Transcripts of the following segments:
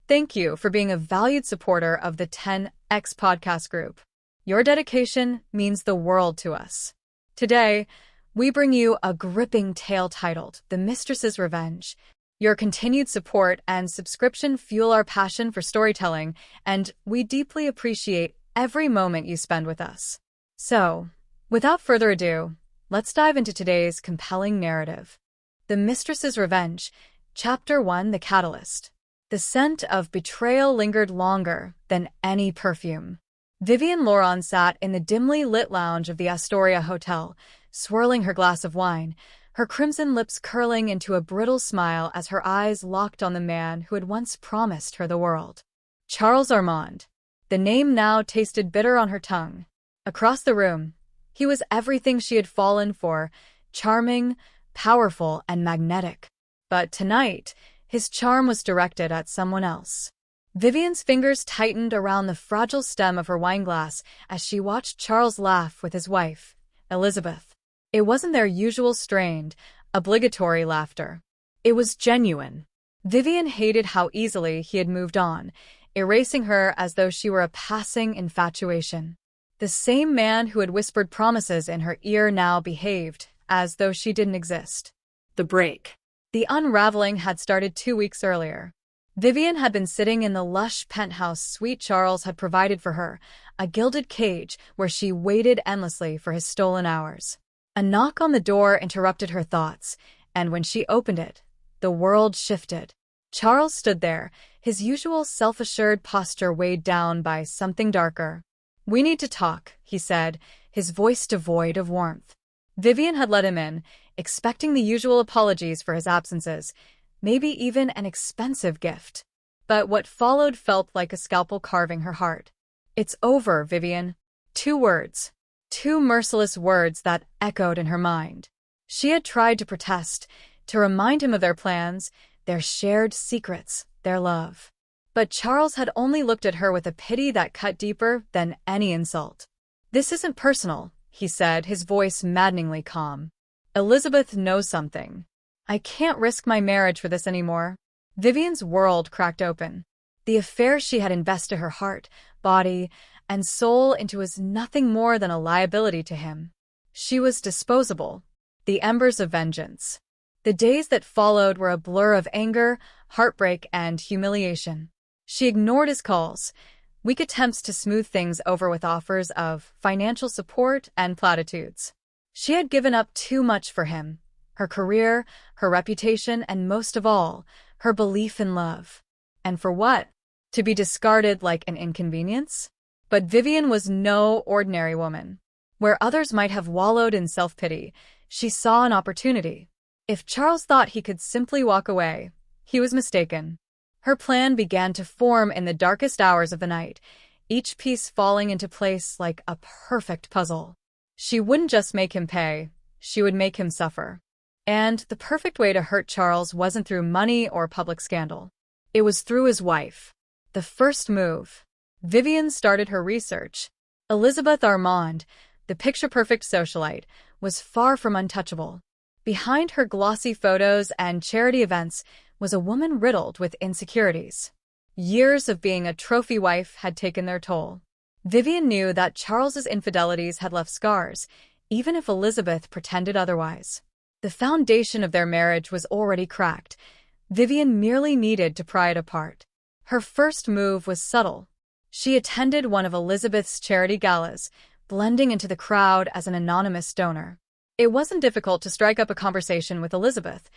Thank you for being a valued supporter of the 10X podcast group. Your dedication means the world to us. Today, we bring you a gripping tale titled The Mistress's Revenge. Your continued support and subscription fuel our passion for storytelling, and we deeply appreciate every moment you spend with us. So, without further ado, let's dive into today's compelling narrative. The Mistress's Revenge, Chapter 1, The Catalyst. The scent of betrayal lingered longer than any perfume. Vivian Laurent sat in the dimly lit lounge of the Astoria Hotel, swirling her glass of wine, her crimson lips curling into a brittle smile as her eyes locked on the man who had once promised her the world. Charles Armand. The name now tasted bitter on her tongue. Across the room, he was everything she had fallen for, charming, powerful, and magnetic. But tonight, his charm was directed at someone else. Vivian's fingers tightened around the fragile stem of her wineglass as she watched Charles laugh with his wife, Elizabeth. It wasn't their usual strained, obligatory laughter. It was genuine. Vivian hated how easily he had moved on, erasing her as though she were a passing infatuation. The same man who had whispered promises in her ear now behaved as though she didn't exist. The break. The unraveling had started 2 weeks earlier. Vivian had been sitting in the lush penthouse suite Charles had provided for her, a gilded cage where she waited endlessly for his stolen hours. A knock on the door interrupted her thoughts, and when she opened it, the world shifted. Charles stood there, his usual self-assured posture weighed down by something darker. "We need to talk," he said, his voice devoid of warmth. Vivian had let him in, expecting the usual apologies for his absences, maybe even an expensive gift. But what followed felt like a scalpel carving her heart. "It's over, Vivian." 2 words. 2 merciless words that echoed in her mind. She had tried to protest, to remind him of their plans, their shared secrets, their love. But Charles had only looked at her with a pity that cut deeper than any insult. "This isn't personal," he said, his voice maddeningly calm. "Elizabeth knows something. I can't risk my marriage for this anymore." Vivian's world cracked open. The affair she had invested her heart, body, and soul into was nothing more than a liability to him. She was disposable, the embers of vengeance. The days that followed were a blur of anger, heartbreak, and humiliation. She ignored his calls, weak attempts to smooth things over with offers of financial support and platitudes. She had given up too much for him, her career, her reputation, and most of all, her belief in love. And for what? To be discarded like an inconvenience? But Vivian was no ordinary woman. Where others might have wallowed in self-pity, she saw an opportunity. If Charles thought he could simply walk away, he was mistaken. Her plan began to form in the darkest hours of the night, each piece falling into place like a perfect puzzle. She wouldn't just make him pay, she would make him suffer. And the perfect way to hurt Charles wasn't through money or public scandal. It was through his wife. The first move. Vivian started her research. Elizabeth Armand, the picture-perfect socialite, was far from untouchable. Behind her glossy photos and charity events was a woman riddled with insecurities. Years of being a trophy wife had taken their toll. Vivian knew that Charles's infidelities had left scars, even if Elizabeth pretended otherwise. The foundation of their marriage was already cracked. Vivian merely needed to pry it apart. Her first move was subtle. She attended one of Elizabeth's charity galas, blending into the crowd as an anonymous donor. It wasn't difficult to strike up a conversation with Elizabeth.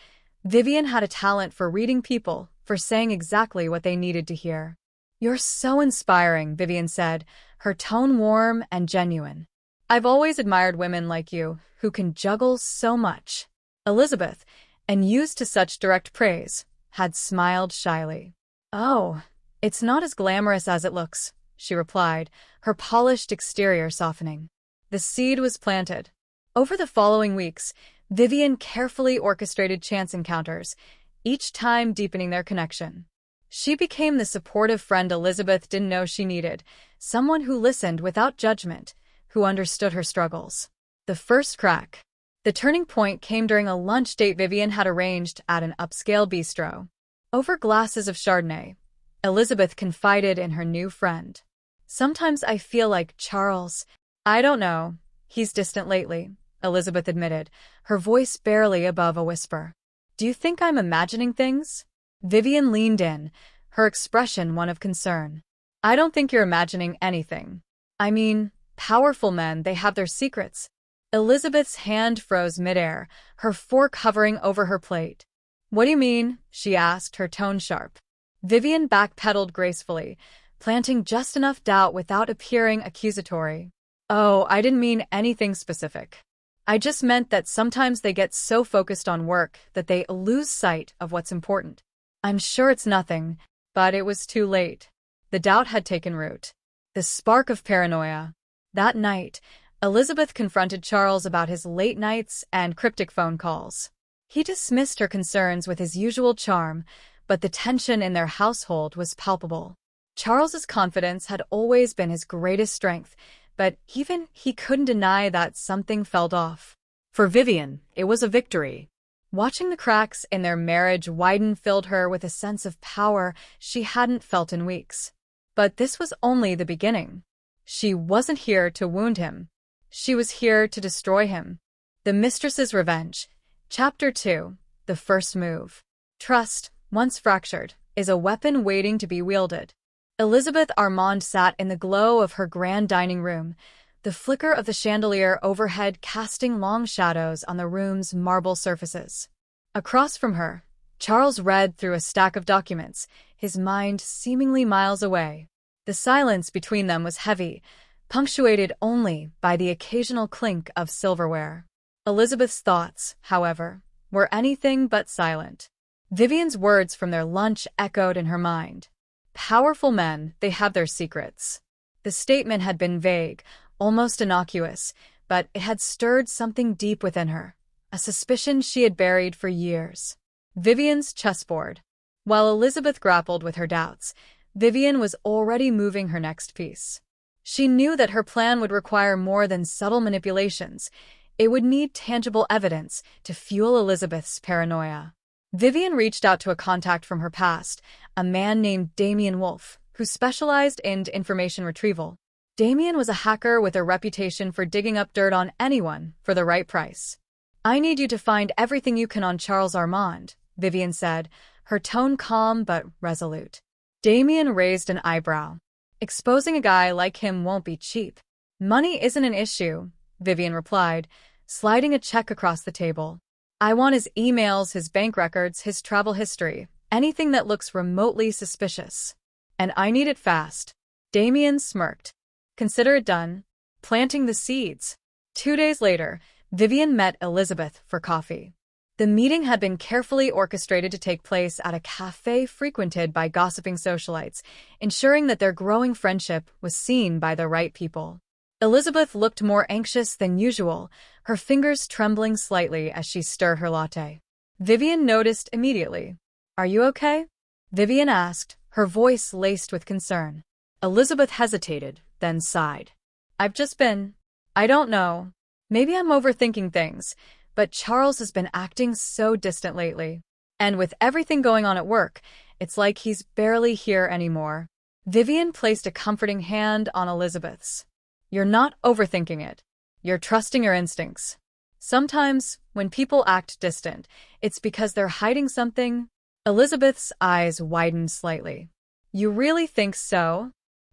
Vivian had a talent for reading people, for saying exactly what they needed to hear. "You're so inspiring," Vivian said, her tone warm and genuine. "I've always admired women like you, who can juggle so much." Elizabeth, and used to such direct praise, had smiled shyly. "Oh, it's not as glamorous as it looks," she replied, her polished exterior softening. The seed was planted. Over the following weeks, Vivian carefully orchestrated chance encounters, each time deepening their connection. She became the supportive friend Elizabeth didn't know she needed, someone who listened without judgment, who understood her struggles. The first crack. The turning point came during a lunch date Vivian had arranged at an upscale bistro. Over glasses of Chardonnay, Elizabeth confided in her new friend. Sometimes I feel like Charles. I don't know. He's distant lately, Elizabeth admitted, her voice barely above a whisper. Do you think I'm imagining things? Vivian leaned in, her expression one of concern. I don't think you're imagining anything. I mean, powerful men, they have their secrets. Elizabeth's hand froze midair, her fork hovering over her plate. What do you mean? She asked, her tone sharp. Vivian backpedaled gracefully, planting just enough doubt without appearing accusatory. Oh, I didn't mean anything specific. I just meant that sometimes they get so focused on work that they lose sight of what's important. I'm sure it's nothing, but it was too late. The doubt had taken root. The spark of paranoia. That night, Elizabeth confronted Charles about his late nights and cryptic phone calls. He dismissed her concerns with his usual charm, but the tension in their household was palpable. Charles's confidence had always been his greatest strength, but even he couldn't deny that something felt off. For Vivian, it was a victory. Watching the cracks in their marriage widen filled her with a sense of power she hadn't felt in weeks. But this was only the beginning. She wasn't here to wound him. She was here to destroy him. The Mistress's Revenge. Chapter 2. The First Move. Trust, once fractured, is a weapon waiting to be wielded. Elizabeth Armand sat in the glow of her grand dining room, the flicker of the chandelier overhead casting long shadows on the room's marble surfaces. Across from her, Charles read through a stack of documents, his mind seemingly miles away. The silence between them was heavy, punctuated only by the occasional clink of silverware. Elizabeth's thoughts, however, were anything but silent. Vivian's words from their lunch echoed in her mind. Powerful men, they have their secrets. The statement had been vague, almost innocuous, but it had stirred something deep within her, a suspicion she had buried for years. Vivian's chessboard. While Elizabeth grappled with her doubts, Vivian was already moving her next piece. She knew that her plan would require more than subtle manipulations. It would need tangible evidence to fuel Elizabeth's paranoia. Vivian reached out to a contact from her past, a man named Damien Wolfe, who specialized in information retrieval. Damien was a hacker with a reputation for digging up dirt on anyone for the right price. I need you to find everything you can on Charles Armand, Vivian said, her tone calm but resolute. Damien raised an eyebrow. Exposing a guy like him won't be cheap. Money isn't an issue, Vivian replied, sliding a check across the table. I want his emails, his bank records, his travel history, anything that looks remotely suspicious. And I need it fast. Damien smirked. Consider it done. Planting the seeds. 2 days later, Vivian met Elizabeth for coffee. The meeting had been carefully orchestrated to take place at a cafe frequented by gossiping socialites, ensuring that their growing friendship was seen by the right people. Elizabeth looked more anxious than usual, her fingers trembling slightly as she stirred her latte. Vivian noticed immediately. Are you okay? Vivian asked, her voice laced with concern. Elizabeth hesitated, then sighed. I've just been... I don't know. Maybe I'm overthinking things, but Charles has been acting so distant lately. And with everything going on at work, it's like he's barely here anymore. Vivian placed a comforting hand on Elizabeth's. You're not overthinking it. You're trusting your instincts. Sometimes, when people act distant, it's because they're hiding something. Elizabeth's eyes widened slightly. You really think so?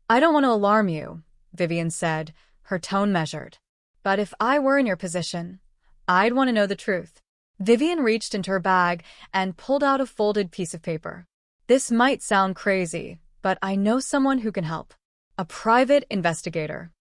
I don't want to alarm you, Vivian said, her tone measured. But if I were in your position, I'd want to know the truth. Vivian reached into her bag and pulled out a folded piece of paper. This might sound crazy, but I know someone who can help. A private investigator.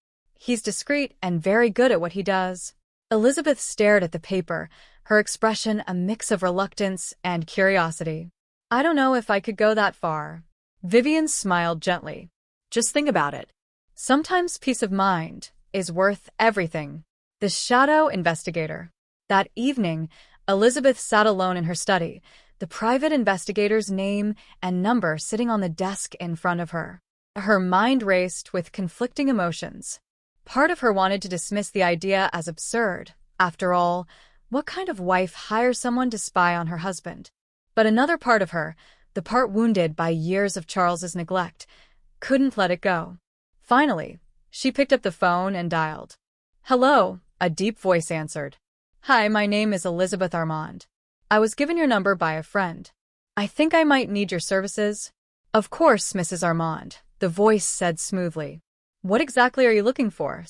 He's discreet and very good at what he does. Elizabeth stared at the paper, her expression a mix of reluctance and curiosity. I don't know if I could go that far. Vivian smiled gently. Just think about it. Sometimes peace of mind is worth everything. The shadow investigator. That evening, Elizabeth sat alone in her study, the private investigator's name and number sitting on the desk in front of her. Her mind raced with conflicting emotions. Part of her wanted to dismiss the idea as absurd. After all, what kind of wife hires someone to spy on her husband? But another part of her, the part wounded by years of Charles's neglect, couldn't let it go. Finally, she picked up the phone and dialed. "Hello," a deep voice answered. "Hi, my name is Elizabeth Armand. I was given your number by a friend. I think I might need your services." "Of course, Mrs. Armand," the voice said smoothly. "What exactly are you looking for?"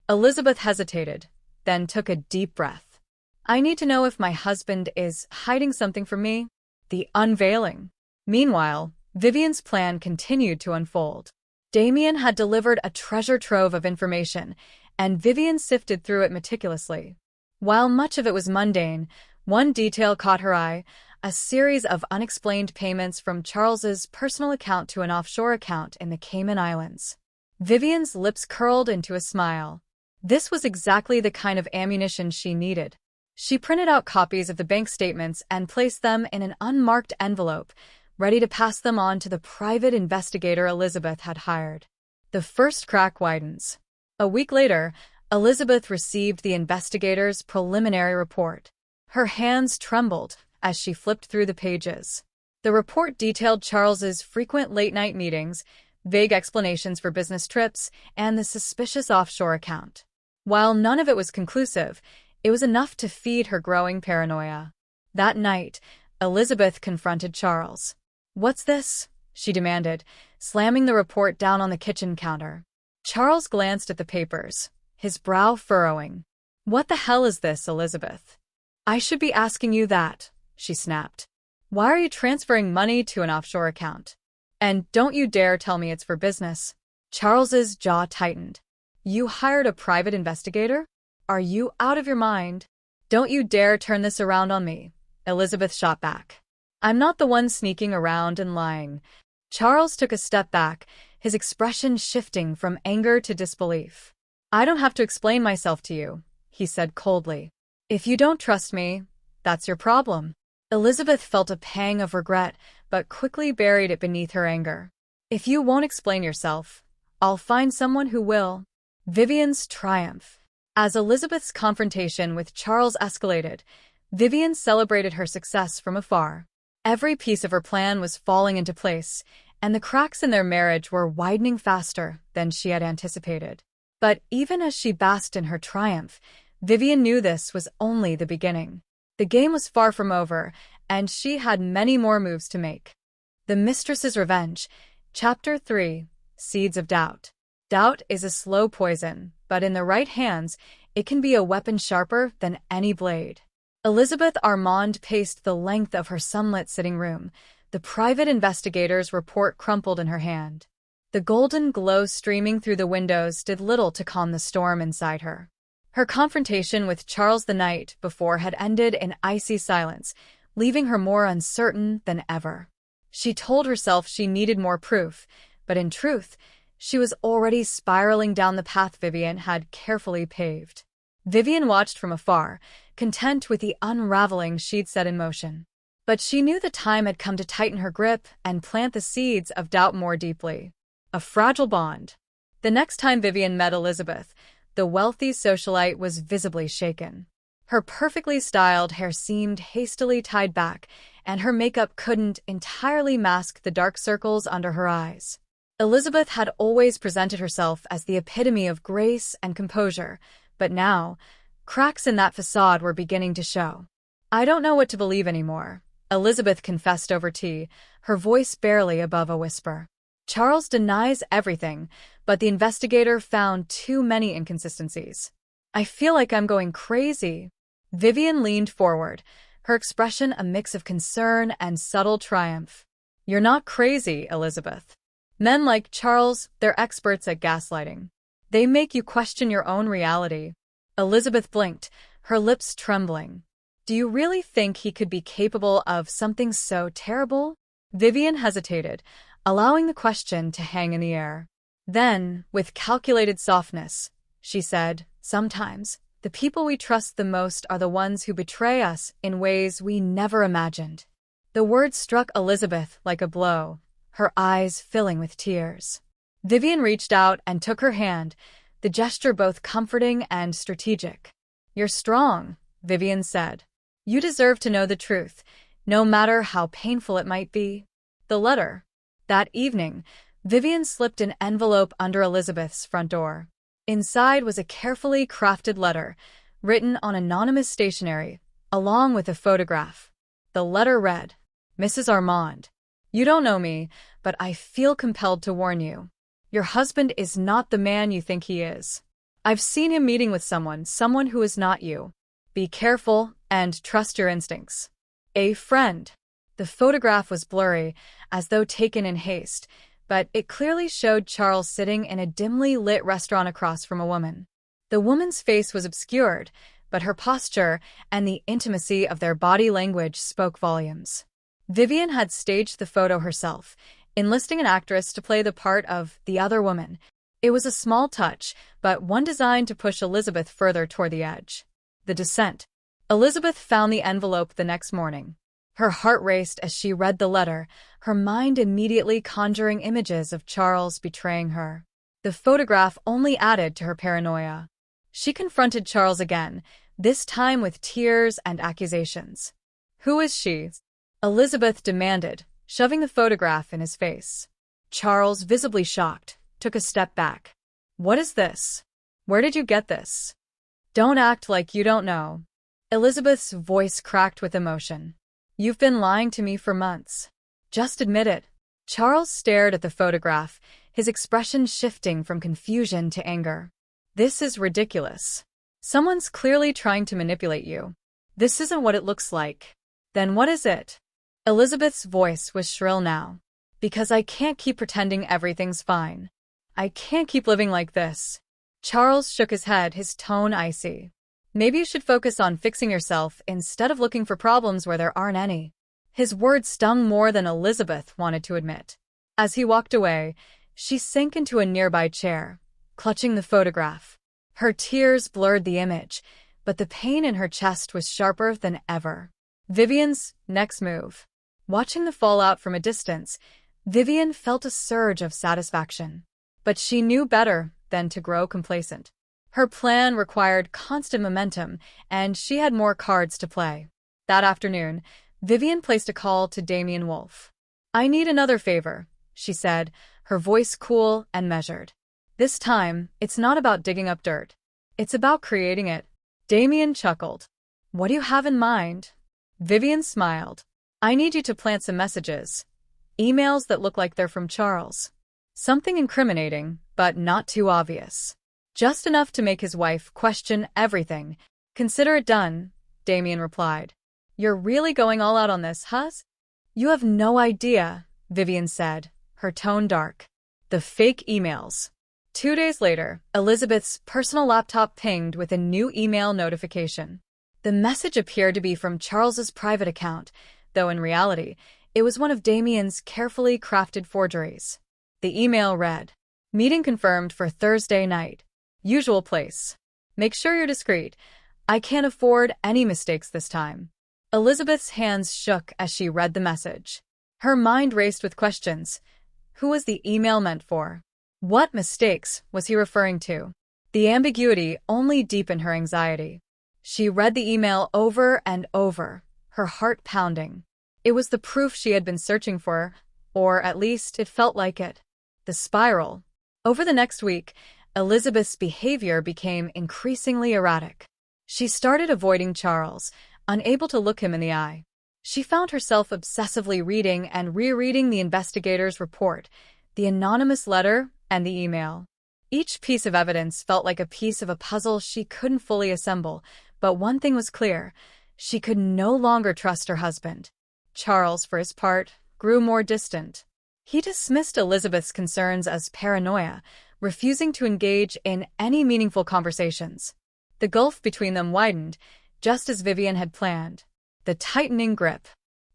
Elizabeth hesitated, then took a deep breath. "I need to know if my husband is hiding something from me." The unveiling. Meanwhile, Vivian's plan continued to unfold. Damien had delivered a treasure trove of information, and Vivian sifted through it meticulously. While much of it was mundane, one detail caught her eye: a series of unexplained payments from Charles's personal account to an offshore account in the Cayman Islands. Vivian's lips curled into a smile. This was exactly the kind of ammunition she needed. She printed out copies of the bank statements and placed them in an unmarked envelope, ready to pass them on to the private investigator Elizabeth had hired. The first crack widens. A week later, Elizabeth received the investigator's preliminary report. Her hands trembled as she flipped through the pages. The report detailed Charles's frequent late-night meetings, vague explanations for business trips, and the suspicious offshore account. While none of it was conclusive, it was enough to feed her growing paranoia. That night, Elizabeth confronted Charles. "What's this?" she demanded, slamming the report down on the kitchen counter. Charles glanced at the papers, his brow furrowing. "What the hell is this, Elizabeth?" "I should be asking you that," she snapped. "Why are you transferring money to an offshore account? And don't you dare tell me it's for business." Charles's jaw tightened. "You hired a private investigator? Are you out of your mind?" "Don't you dare turn this around on me," Elizabeth shot back. "I'm not the one sneaking around and lying." Charles took a step back, his expression shifting from anger to disbelief. "I don't have to explain myself to you," he said coldly. "If you don't trust me, that's your problem." Elizabeth felt a pang of regret, but quickly buried it beneath her anger. "If you won't explain yourself, I'll find someone who will." Vivian's triumph. As Elizabeth's confrontation with Charles escalated, Vivian celebrated her success from afar. Every piece of her plan was falling into place, and the cracks in their marriage were widening faster than she had anticipated. But even as she basked in her triumph, Vivian knew this was only the beginning. The game was far from over, and she had many more moves to make. The Mistress's Revenge. Chapter 3. Seeds of Doubt. Doubt is a slow poison, but in the right hands, it can be a weapon sharper than any blade. Elizabeth Armand paced the length of her sunlit sitting room, the private investigator's report crumpled in her hand. The golden glow streaming through the windows did little to calm the storm inside her. Her confrontation with Charles the night before had ended in icy silence, leaving her more uncertain than ever. She told herself she needed more proof, but in truth, she was already spiraling down the path Vivian had carefully paved. Vivian watched from afar, content with the unraveling she'd set in motion. But she knew the time had come to tighten her grip and plant the seeds of doubt more deeply. A fragile bond. The next time Vivian met Elizabeth, the wealthy socialite was visibly shaken. Her perfectly styled hair seemed hastily tied back, and her makeup couldn't entirely mask the dark circles under her eyes. Elizabeth had always presented herself as the epitome of grace and composure, but now, cracks in that facade were beginning to show. "I don't know what to believe anymore," Elizabeth confessed over tea, her voice barely above a whisper. "Charles denies everything, but the investigator found too many inconsistencies. I feel like I'm going crazy." Vivian leaned forward, her expression a mix of concern and subtle triumph. "You're not crazy, Elizabeth. Men like Charles, they're experts at gaslighting. They make you question your own reality." Elizabeth blinked, her lips trembling. "Do you really think he could be capable of something so terrible?" Vivian hesitated, allowing the question to hang in the air. Then, with calculated softness, she said, "Sometimes, the people we trust the most are the ones who betray us in ways we never imagined." The words struck Elizabeth like a blow, her eyes filling with tears. Vivian reached out and took her hand, the gesture both comforting and strategic. "You're strong," Vivian said. "You deserve to know the truth, no matter how painful it might be." The letter. That evening, Vivian slipped an envelope under Elizabeth's front door. Inside was a carefully crafted letter, written on anonymous stationery, along with a photograph. The letter read, "Mrs. Armand, you don't know me, but I feel compelled to warn you. Your husband is not the man you think he is. I've seen him meeting with someone who is not you. Be careful and trust your instincts. A friend." The photograph was blurry, as though taken in haste, but it clearly showed Charles sitting in a dimly lit restaurant across from a woman. The woman's face was obscured, but her posture and the intimacy of their body language spoke volumes. Vivian had staged the photo herself, enlisting an actress to play the part of the other woman. It was a small touch, but one designed to push Elizabeth further toward the edge. The descent. Elizabeth found the envelope the next morning. Her heart raced as she read the letter, her mind immediately conjuring images of Charles betraying her. The photograph only added to her paranoia. She confronted Charles again, this time with tears and accusations. "Who is she?" Elizabeth demanded, shoving the photograph in his face. Charles, visibly shocked, took a step back. "What is this? Where did you get this?" "Don't act like you don't know." Elizabeth's voice cracked with emotion. "You've been lying to me for months. Just admit it." Charles stared at the photograph, his expression shifting from confusion to anger. "This is ridiculous. Someone's clearly trying to manipulate you. This isn't what it looks like." "Then what is it?" Elizabeth's voice was shrill now. "Because I can't keep pretending everything's fine. I can't keep living like this." Charles shook his head, his tone icy. "Maybe you should focus on fixing yourself instead of looking for problems where there aren't any." His words stung more than Elizabeth wanted to admit. As he walked away, she sank into a nearby chair, clutching the photograph. Her tears blurred the image, but the pain in her chest was sharper than ever. Vivian's next move. Watching the fallout from a distance, Vivian felt a surge of satisfaction. But she knew better than to grow complacent. Her plan required constant momentum, and she had more cards to play. That afternoon, Vivian placed a call to Damien Wolfe. "I need another favor," she said, her voice cool and measured. "This time, it's not about digging up dirt. It's about creating it." Damien chuckled. "What do you have in mind?" Vivian smiled. "I need you to plant some messages. Emails that look like they're from Charles. Something incriminating, but not too obvious. Just enough to make his wife question everything." "Consider it done," Damien replied. "You're really going all out on this, huh?" "You have no idea," Vivian said, her tone dark. The fake emails. 2 days later, Elizabeth's personal laptop pinged with a new email notification. The message appeared to be from Charles's private account, though in reality, it was one of Damien's carefully crafted forgeries. The email read, "Meeting confirmed for Thursday night. Usual place. Make sure you're discreet. I can't afford any mistakes this time." Elizabeth's hands shook as she read the message. Her mind raced with questions. Who was the email meant for? What mistakes was he referring to? The ambiguity only deepened her anxiety. She read the email over and over, her heart pounding. It was the proof she had been searching for, or at least it felt like it. The spiral. Over the next week, Elizabeth's behavior became increasingly erratic. She started avoiding Charles, unable to look him in the eye. She found herself obsessively reading and rereading the investigator's report, the anonymous letter, and the email. Each piece of evidence felt like a piece of a puzzle she couldn't fully assemble, but one thing was clear: she could no longer trust her husband. Charles, for his part, grew more distant. He dismissed Elizabeth's concerns as paranoia, refusing to engage in any meaningful conversations. The gulf between them widened, just as Vivian had planned. The tightening grip.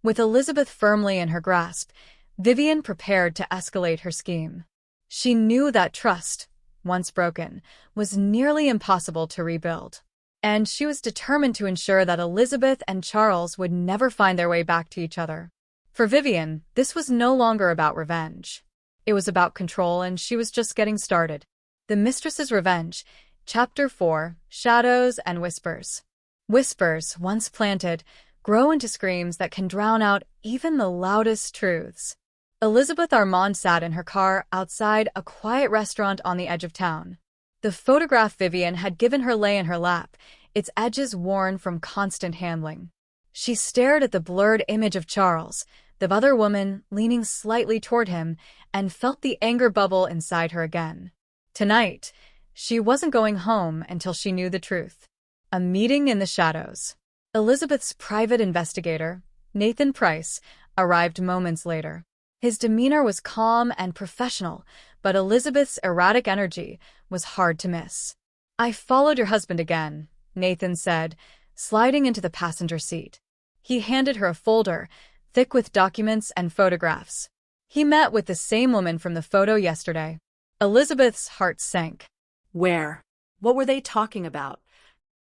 With Elizabeth firmly in her grasp, Vivian prepared to escalate her scheme. She knew that trust, once broken, was nearly impossible to rebuild. And she was determined to ensure that Elizabeth and Charles would never find their way back to each other. For Vivian, this was no longer about revenge. It was about control, and she was just getting started. The Mistress's Revenge, Chapter 4, Shadows and Whispers. Whispers, once planted, grow into screams that can drown out even the loudest truths. Elizabeth Armand sat in her car outside a quiet restaurant on the edge of town. The photograph Vivian had given her lay in her lap, its edges worn from constant handling. She stared at the blurred image of Charles, the other woman, leaning slightly toward him, and felt the anger bubble inside her again. Tonight, she wasn't going home until she knew the truth. A meeting in the shadows. Elizabeth's private investigator, Nathan Price, arrived moments later. His demeanor was calm and professional, but Elizabeth's erratic energy was hard to miss. "I followed your husband again," Nathan said, sliding into the passenger seat. He handed her a folder, thick with documents and photographs. "He met with the same woman from the photo yesterday." Elizabeth's heart sank. Where? What were they talking about?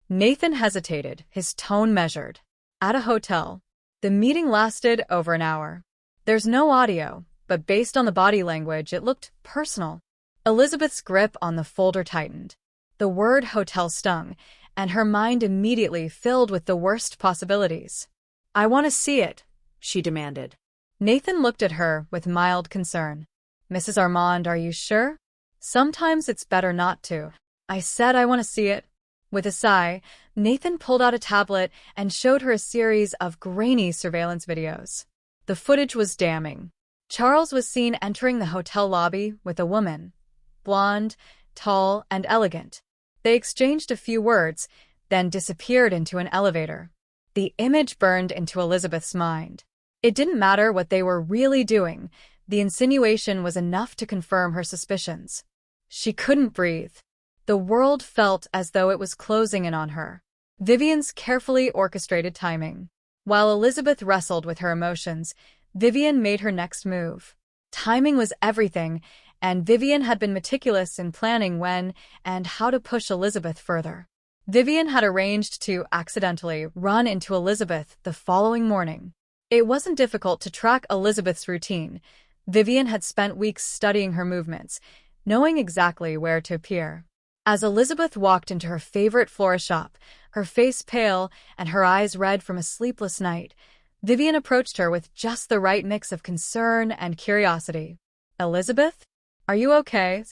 Nathan hesitated, his tone measured. "At a hotel. The meeting lasted over an hour. There's no audio, but based on the body language, it looked personal." Elizabeth's grip on the folder tightened. The word hotel stung, and her mind immediately filled with the worst possibilities. "I want to see it," she demanded. Nathan looked at her with mild concern. "Mrs. Armand, are you sure? Sometimes it's better not to." "I said I want to see it." With a sigh, Nathan pulled out a tablet and showed her a series of grainy surveillance videos. The footage was damning. Charles was seen entering the hotel lobby with a woman. Blonde, tall, and elegant. They exchanged a few words, then disappeared into an elevator. The image burned into Elizabeth's mind. It didn't matter what they were really doing. The insinuation was enough to confirm her suspicions. She couldn't breathe. The world felt as though it was closing in on her. Vivian's carefully orchestrated timing. While Elizabeth wrestled with her emotions, Vivian made her next move. Timing was everything, and Vivian had been meticulous in planning when and how to push Elizabeth further. Vivian had arranged to accidentally run into Elizabeth the following morning. It wasn't difficult to track Elizabeth's routine. Vivian had spent weeks studying her movements, knowing exactly where to appear. As Elizabeth walked into her favorite florist shop, her face pale and her eyes red from a sleepless night, Vivian approached her with just the right mix of concern and curiosity. "Elizabeth? Are you okay?"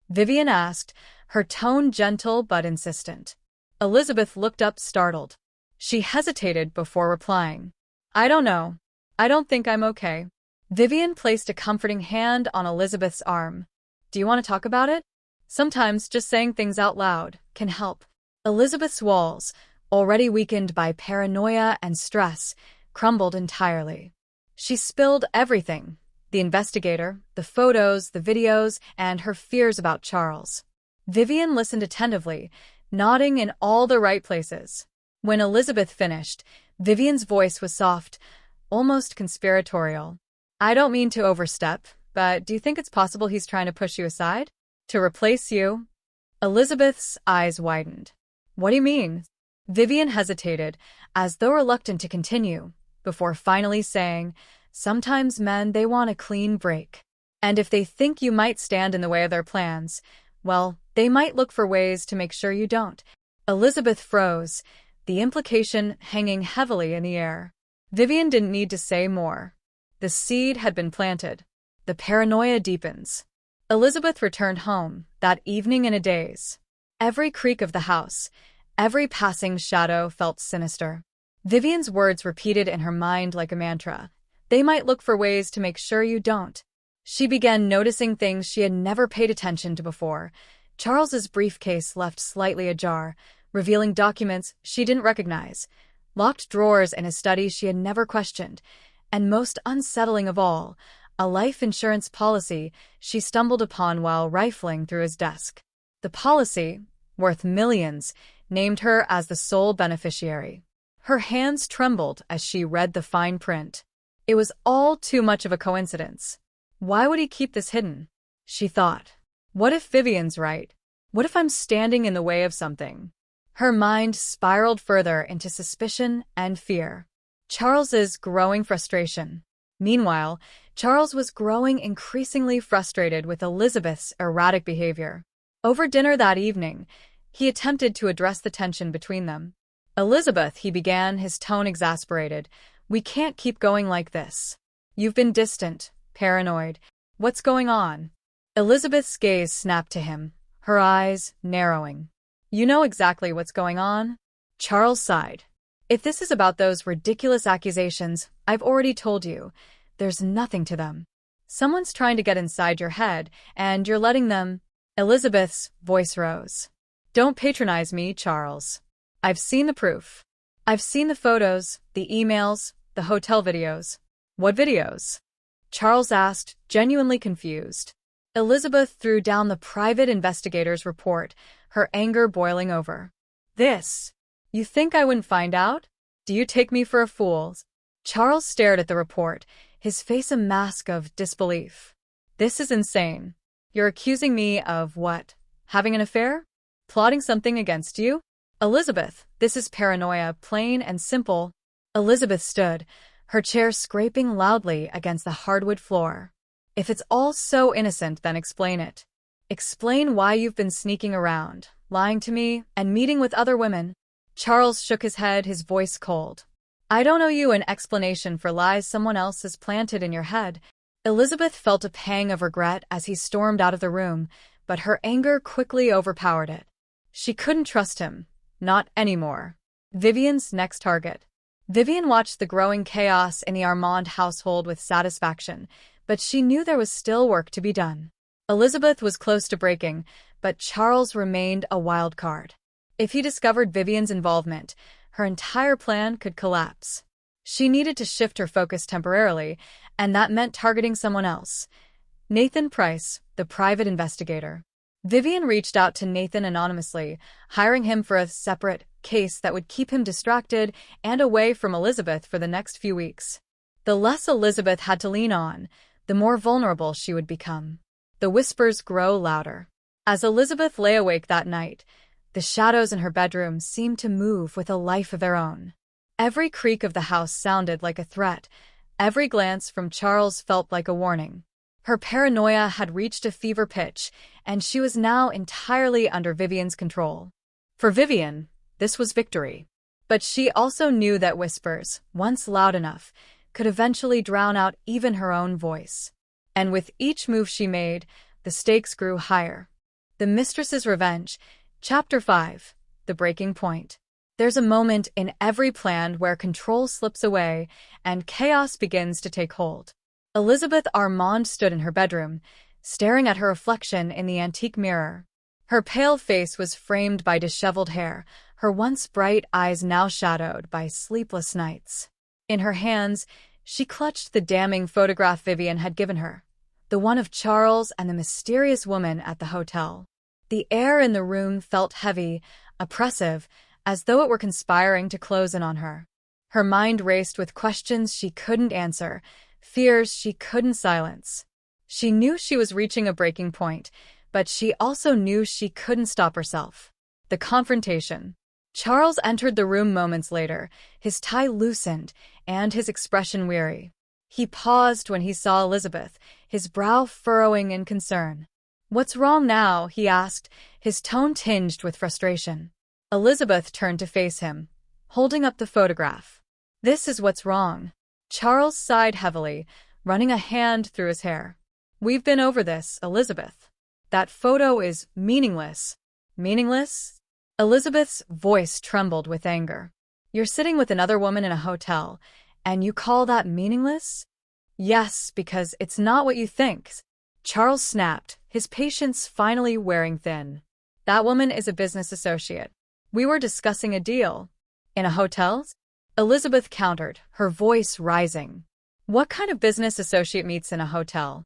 Vivian asked, her tone gentle but insistent. Elizabeth looked up startled. She hesitated before replying. "I don't know. I don't think I'm okay." Vivian placed a comforting hand on Elizabeth's arm. "Do you want to talk about it? Sometimes just saying things out loud can help." Elizabeth's walls, already weakened by paranoia and stress, crumbled entirely. She spilled everything: the investigator, the photos, the videos, and her fears about Charles. Vivian listened attentively, nodding in all the right places. When Elizabeth finished, Vivian's voice was soft, almost conspiratorial. "I don't mean to overstep, but do you think it's possible he's trying to push you aside? To replace you?" Elizabeth's eyes widened. "What do you mean?" Vivian hesitated, as though reluctant to continue, before finally saying, "Sometimes men, they want a clean break. And if they think you might stand in the way of their plans, well, they might look for ways to make sure you don't." Elizabeth froze, the implication hanging heavily in the air. Vivian didn't need to say more. The seed had been planted. The paranoia deepens. Elizabeth returned home, that evening in a daze. Every creak of the house, every passing shadow felt sinister. Vivian's words repeated in her mind like a mantra. "They might look for ways to make sure you don't." She began noticing things she had never paid attention to before. Charles's briefcase left slightly ajar, revealing documents she didn't recognize, locked drawers in his study she had never questioned, and most unsettling of all, a life insurance policy she stumbled upon while rifling through his desk. The policy, worth millions, named her as the sole beneficiary. Her hands trembled as she read the fine print. It was all too much of a coincidence. Why would he keep this hidden? She thought. What if Vivian's right? What if I'm standing in the way of something? Her mind spiraled further into suspicion and fear. Charles's growing frustration. Meanwhile, Charles was growing increasingly frustrated with Elizabeth's erratic behavior. Over dinner that evening, he attempted to address the tension between them. "Elizabeth," he began, his tone exasperated, "we can't keep going like this. You've been distant, paranoid. "What's going on?" Elizabeth's gaze snapped to him, her eyes narrowing. "You know exactly what's going on?" Charles sighed. "If this is about those ridiculous accusations, I've already told you. There's nothing to them. Someone's trying to get inside your head, and you're letting them." Elizabeth's voice rose. "Don't patronize me, Charles. I've seen the proof. I've seen the photos, the emails, the hotel videos." "What videos?" Charles asked, genuinely confused. Elizabeth threw down the private investigator's report, her anger boiling over. "This? You think I wouldn't find out? Do you take me for a fool?" Charles stared at the report, his face a mask of disbelief. "This is insane. You're accusing me of what? Having an affair? Plotting something against you?" "Elizabeth, this is paranoia, plain and simple." Elizabeth stood, her chair scraping loudly against the hardwood floor. "If it's all so innocent, then explain it. Explain why you've been sneaking around, lying to me, and meeting with other women." Charles shook his head, his voice cold. "I don't owe you an explanation for lies someone else has planted in your head." Elizabeth felt a pang of regret as he stormed out of the room, but her anger quickly overpowered it. She couldn't trust him. Not anymore. Vivian's next target. Vivian watched the growing chaos in the Armand household with satisfaction, but she knew there was still work to be done. Elizabeth was close to breaking, but Charles remained a wild card. If he discovered Vivian's involvement, her entire plan could collapse. She needed to shift her focus temporarily, and that meant targeting someone else. Nathan Price, the private investigator. Vivian reached out to Nathan anonymously, hiring him for a separate case that would keep him distracted and away from Elizabeth for the next few weeks. The less Elizabeth had to lean on, the more vulnerable she would become. The whispers grow louder. As Elizabeth lay awake that night, the shadows in her bedroom seemed to move with a life of their own. Every creak of the house sounded like a threat. Every glance from Charles felt like a warning. Her paranoia had reached a fever pitch, and she was now entirely under Vivian's control. For Vivian, this was victory. But she also knew that whispers, once loud enough, could eventually drown out even her own voice. And with each move she made, the stakes grew higher. The Mistress's Revenge, Chapter 5, The Breaking Point. There's a moment in every plan where control slips away and chaos begins to take hold. Elizabeth Armand stood in her bedroom, staring at her reflection in the antique mirror. Her pale face was framed by disheveled hair, her once bright eyes now shadowed by sleepless nights. In her hands, she clutched the damning photograph Vivian had given her, the one of Charles and the mysterious woman at the hotel. The air in the room felt heavy, oppressive, as though it were conspiring to close in on her. Her mind raced with questions she couldn't answer, fears she couldn't silence. She knew she was reaching a breaking point, but she also knew she couldn't stop herself. The confrontation. Charles entered the room moments later, his tie loosened and his expression weary. He paused when he saw Elizabeth, his brow furrowing in concern. "What's wrong now?" he asked, his tone tinged with frustration. Elizabeth turned to face him, holding up the photograph. "This is what's wrong." Charles sighed heavily, running a hand through his hair. "We've been over this, Elizabeth. That photo is meaningless." "Meaningless?" Elizabeth's voice trembled with anger. "You're sitting with another woman in a hotel, and you call that meaningless?" "Yes, because it's not what you think." Charles snapped, his patience finally wearing thin. "That woman is a business associate. We were discussing a deal." "In a hotel?" Elizabeth countered, her voice rising. "What kind of business associate meets in a hotel?"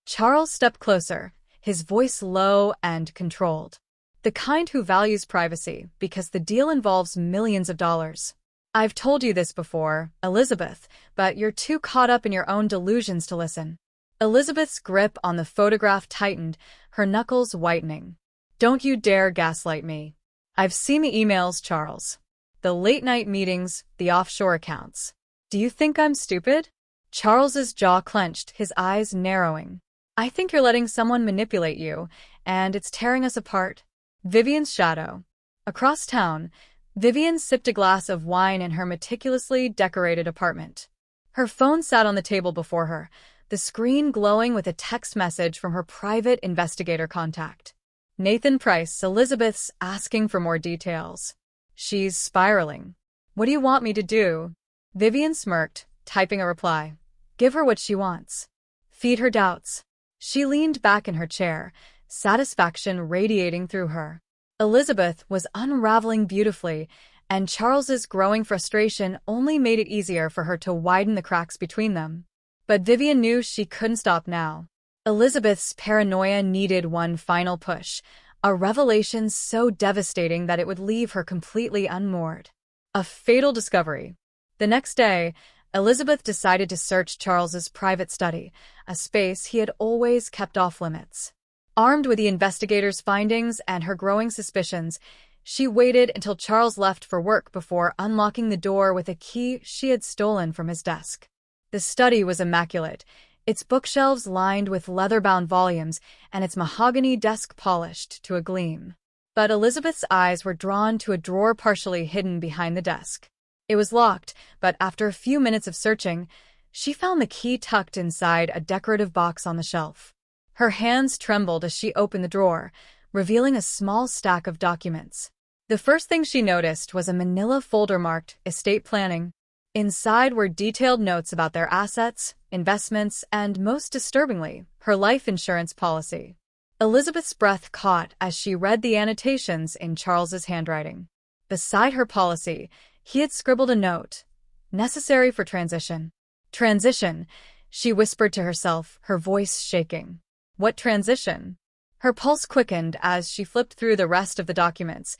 Charles stepped closer, his voice low and controlled. "The kind who values privacy, because the deal involves millions of dollars." "I've told you this before, Elizabeth, but you're too caught up in your own delusions to listen." Elizabeth's grip on the photograph tightened, her knuckles whitening. "Don't you dare gaslight me. I've seen the emails, Charles. The late-night meetings, the offshore accounts. Do you think I'm stupid?" Charles's jaw clenched, his eyes narrowing. "I think you're letting someone manipulate you, and it's tearing us apart." Vivian's shadow. Across town, Vivian sipped a glass of wine in her meticulously decorated apartment. Her phone sat on the table before her, the screen glowing with a text message from her private investigator contact. Nathan Price, Elizabeth's asking for more details. She's spiraling. What do you want me to do? Vivian smirked, typing a reply. Give her what she wants. Feed her doubts. She leaned back in her chair, satisfaction radiating through her. Elizabeth was unraveling beautifully, and Charles's growing frustration only made it easier for her to widen the cracks between them. But Vivian knew she couldn't stop now. Elizabeth's paranoia needed one final push, a revelation so devastating that it would leave her completely unmoored. A fatal discovery. The next day, Elizabeth decided to search Charles's private study, a space he had always kept off limits. Armed with the investigator's findings and her growing suspicions, she waited until Charles left for work before unlocking the door with a key she had stolen from his desk. The study was immaculate, its bookshelves lined with leather-bound volumes and its mahogany desk polished to a gleam. But Elizabeth's eyes were drawn to a drawer partially hidden behind the desk. It was locked, but after a few minutes of searching, she found the key tucked inside a decorative box on the shelf. Her hands trembled as she opened the drawer, revealing a small stack of documents. The first thing she noticed was a manila folder marked Estate Planning. Inside were detailed notes about their assets, investments, and, most disturbingly, her life insurance policy. Elizabeth's breath caught as she read the annotations in Charles's handwriting. Beside her policy, he had scribbled a note, necessary for transition. Transition, she whispered to herself, her voice shaking. What transition? Her pulse quickened as she flipped through the rest of the documents,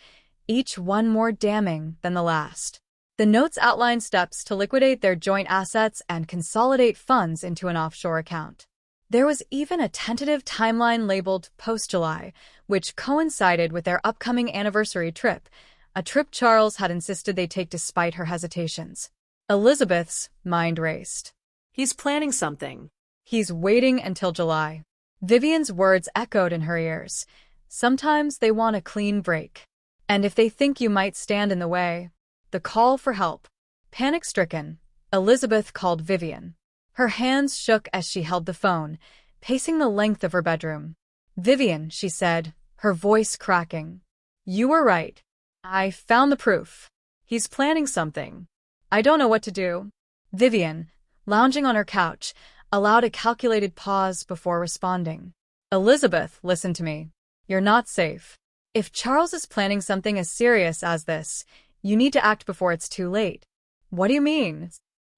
each one more damning than the last. The notes outlined steps to liquidate their joint assets and consolidate funds into an offshore account. There was even a tentative timeline labeled post-July, which coincided with their upcoming anniversary trip, a trip Charles had insisted they take despite her hesitations. Elizabeth's mind raced. He's planning something. He's waiting until July. Vivian's words echoed in her ears. Sometimes they want a clean break. And if they think you might stand in the way, the call for help. Panic-stricken, Elizabeth called Vivian. Her hands shook as she held the phone, pacing the length of her bedroom. Vivian, she said, her voice cracking. You were right. I found the proof. He's planning something. I don't know what to do. Vivian, lounging on her couch, allowed a calculated pause before responding. Elizabeth, listen to me. You're not safe. If Charles is planning something as serious as this, you need to act before it's too late. What do you mean?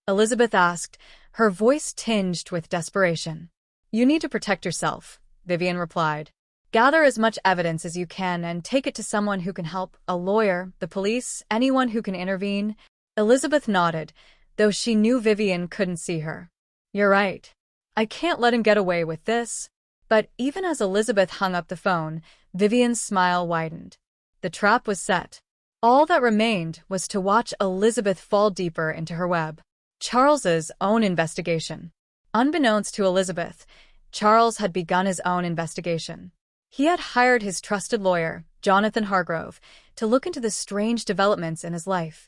Elizabeth asked, her voice tinged with desperation. You need to protect yourself, Vivian replied. Gather as much evidence as you can and take it to someone who can help, a lawyer, the police, anyone who can intervene. Elizabeth nodded, though she knew Vivian couldn't see her. You're right. I can't let him get away with this. But even as Elizabeth hung up the phone, Vivian's smile widened. The trap was set. All that remained was to watch Elizabeth fall deeper into her web. Charles's own investigation. Unbeknownst to Elizabeth, Charles had begun his own investigation. He had hired his trusted lawyer, Jonathan Hargrove, to look into the strange developments in his life.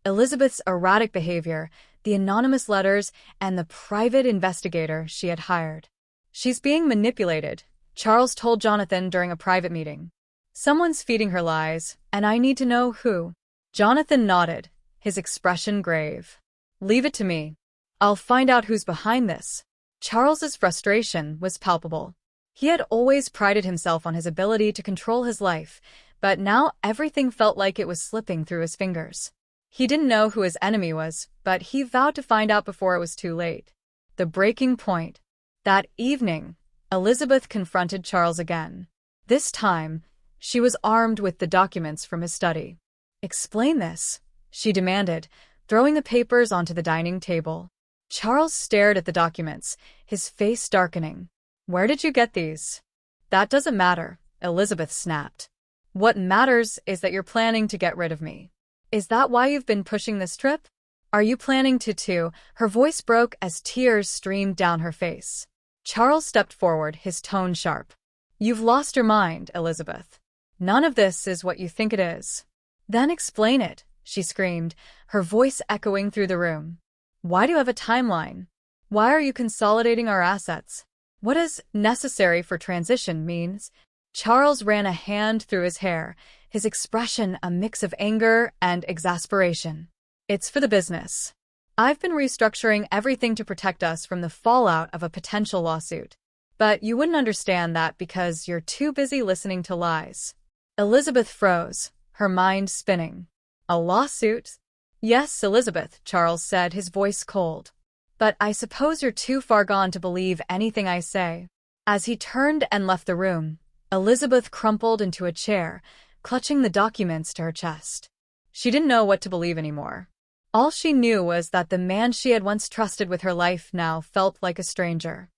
Elizabeth's erratic behavior, the anonymous letters, and the private investigator she had hired. She's being manipulated, Charles told Jonathan during a private meeting. Someone's feeding her lies, and I need to know who. Jonathan nodded, his expression grave. Leave it to me. I'll find out who's behind this. Charles's frustration was palpable. He had always prided himself on his ability to control his life, but now everything felt like it was slipping through his fingers. He didn't know who his enemy was, but he vowed to find out before it was too late. The breaking point. That evening, Elizabeth confronted Charles again. This time, she was armed with the documents from his study. Explain this, she demanded, throwing the papers onto the dining table. Charles stared at the documents, his face darkening. Where did you get these? That doesn't matter, Elizabeth snapped. What matters is that you're planning to get rid of me. Is that why you've been pushing this trip? Are you planning to too? Her voice broke as tears streamed down her face. Charles stepped forward, his tone sharp. You've lost your mind, Elizabeth. None of this is what you think it is. Then explain it, she screamed, her voice echoing through the room. Why do you have a timeline? Why are you consolidating our assets? What does necessary for transition means? Charles ran a hand through his hair, his expression a mix of anger and exasperation. It's for the business. I've been restructuring everything to protect us from the fallout of a potential lawsuit. But you wouldn't understand that because you're too busy listening to lies. Elizabeth froze, her mind spinning. A lawsuit? Yes, Elizabeth, Charles said, his voice cold. But I suppose you're too far gone to believe anything I say. As he turned and left the room, Elizabeth crumpled into a chair, clutching the documents to her chest. She didn't know what to believe anymore. All she knew was that the man she had once trusted with her life now felt like a stranger.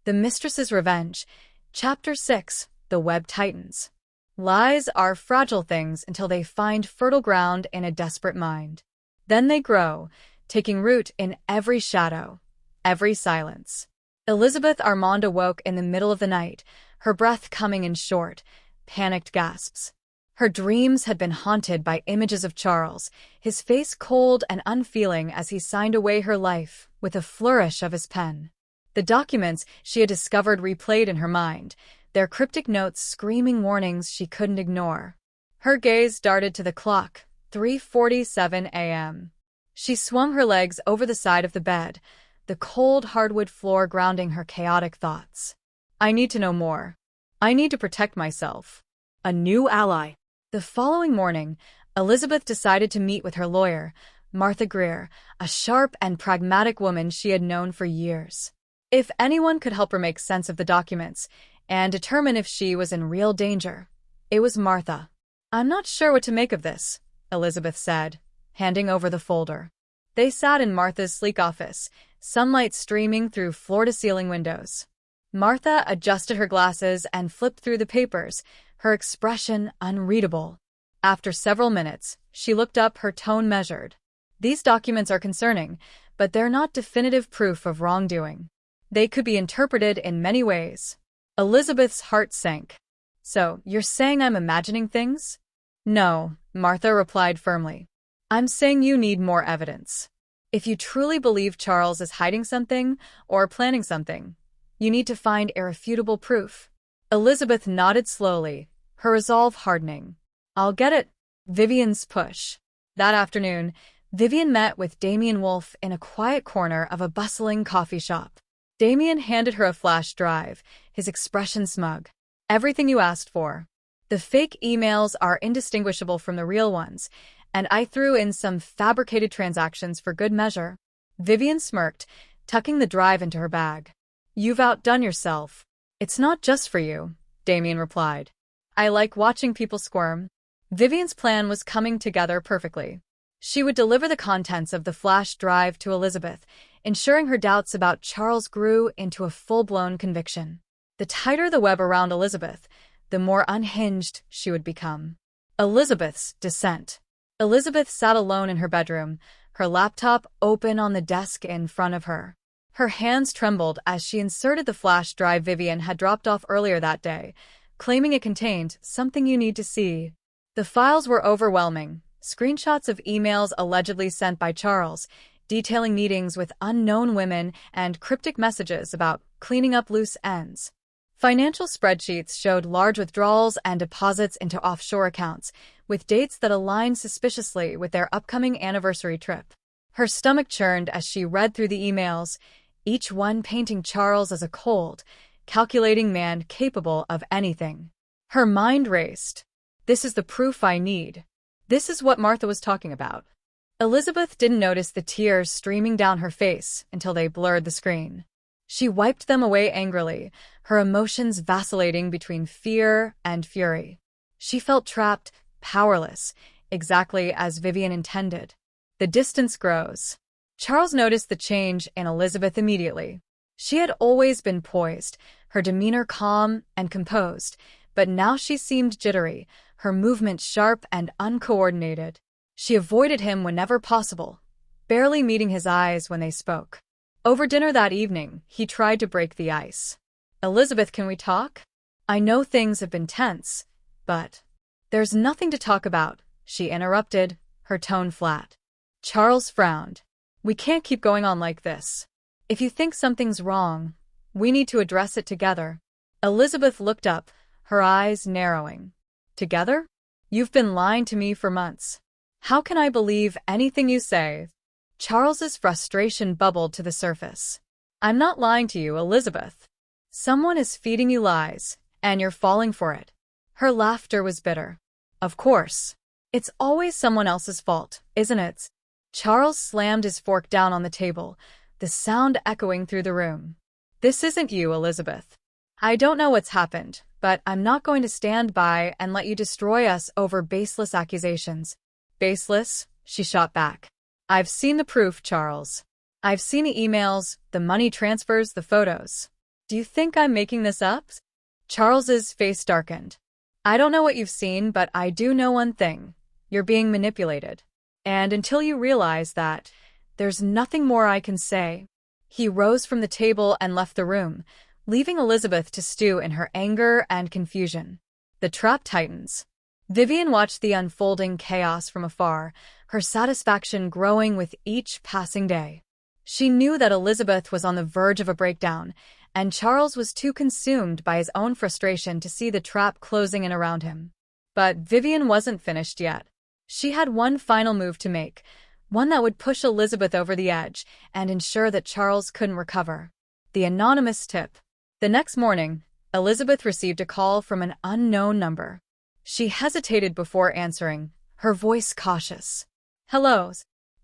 The Mistress's Revenge, Chapter 6, The Web Tightens. Lies are fragile things until they find fertile ground in a desperate mind. Then they grow, taking root in every shadow, every silence. Elizabeth Armand awoke in the middle of the night, her breath coming in short, panicked gasps. Her dreams had been haunted by images of Charles, his face cold and unfeeling as he signed away her life with a flourish of his pen. The documents she had discovered replayed in her mind, their cryptic notes screaming warnings she couldn't ignore. Her gaze darted to the clock, 3:47 a.m. She swung her legs over the side of the bed, the cold hardwood floor grounding her chaotic thoughts. I need to know more. I need to protect myself. A new ally. The following morning, Elizabeth decided to meet with her lawyer, Martha Greer, a sharp and pragmatic woman she had known for years. If anyone could help her make sense of the documents and determine if she was in real danger, it was Martha. I'm not sure what to make of this, Elizabeth said, handing over the folder. They sat in Martha's sleek office, sunlight streaming through floor-to-ceiling windows. Martha adjusted her glasses and flipped through the papers, her expression unreadable. After several minutes, she looked up, her tone measured. These documents are concerning, but they're not definitive proof of wrongdoing. They could be interpreted in many ways. Elizabeth's heart sank. So, you're saying I'm imagining things? No, Martha replied firmly. I'm saying you need more evidence. If you truly believe Charles is hiding something or planning something, you need to find irrefutable proof. Elizabeth nodded slowly, her resolve hardening. I'll get it. Vivian's push. That afternoon, Vivian met with Damien Wolfe in a quiet corner of a bustling coffee shop. Damien handed her a flash drive, his expression smug. Everything you asked for. The fake emails are indistinguishable from the real ones, and I threw in some fabricated transactions for good measure. Vivian smirked, tucking the drive into her bag. You've outdone yourself. It's not just for you, Damien replied. I like watching people squirm. Vivian's plan was coming together perfectly. She would deliver the contents of the flash drive to Elizabeth, ensuring her doubts about Charles grew into a full-blown conviction. The tighter the web around Elizabeth, the more unhinged she would become. Elizabeth's descent. Elizabeth sat alone in her bedroom, her laptop open on the desk in front of her. Her hands trembled as she inserted the flash drive Vivian had dropped off earlier that day, claiming it contained something you need to see. The files were overwhelming, screenshots of emails allegedly sent by Charles, detailing meetings with unknown women and cryptic messages about cleaning up loose ends. Financial spreadsheets showed large withdrawals and deposits into offshore accounts, with dates that aligned suspiciously with their upcoming anniversary trip. Her stomach churned as she read through the emails, each one painting Charles as a cold, calculating man capable of anything. Her mind raced. This is the proof I need. This is what Martha was talking about. Elizabeth didn't notice the tears streaming down her face until they blurred the screen. She wiped them away angrily, her emotions vacillating between fear and fury. She felt trapped, powerless, exactly as Vivian intended. The distance grows. Charles noticed the change in Elizabeth immediately. She had always been poised, her demeanor calm and composed, but now she seemed jittery, her movements sharp and uncoordinated. She avoided him whenever possible, barely meeting his eyes when they spoke. Over dinner that evening, he tried to break the ice. Elizabeth, can we talk? I know things have been tense, but there's nothing to talk about, she interrupted, her tone flat. Charles frowned. We can't keep going on like this. If you think something's wrong, we need to address it together. Elizabeth looked up, her eyes narrowing. Together? You've been lying to me for months. How can I believe anything you say? Charles's frustration bubbled to the surface. I'm not lying to you, Elizabeth. Someone is feeding you lies, and you're falling for it. Her laughter was bitter. Of course. It's always someone else's fault, isn't it? Charles slammed his fork down on the table, the sound echoing through the room. This isn't you, Elizabeth. I don't know what's happened, but I'm not going to stand by and let you destroy us over baseless accusations. Baseless? She shot back. I've seen the proof, Charles. I've seen the emails, the money transfers, the photos. Do you think I'm making this up? Charles's face darkened. I don't know what you've seen, but I do know one thing. You're being manipulated. And until you realize that, there's nothing more I can say. He rose from the table and left the room, leaving Elizabeth to stew in her anger and confusion. The trap tightens. Vivian watched the unfolding chaos from afar, her satisfaction growing with each passing day. She knew that Elizabeth was on the verge of a breakdown, and Charles was too consumed by his own frustration to see the trap closing in around him. But Vivian wasn't finished yet. She had one final move to make, one that would push Elizabeth over the edge and ensure that Charles couldn't recover. The anonymous tip. The next morning, Elizabeth received a call from an unknown number. She hesitated before answering, her voice cautious. Hello,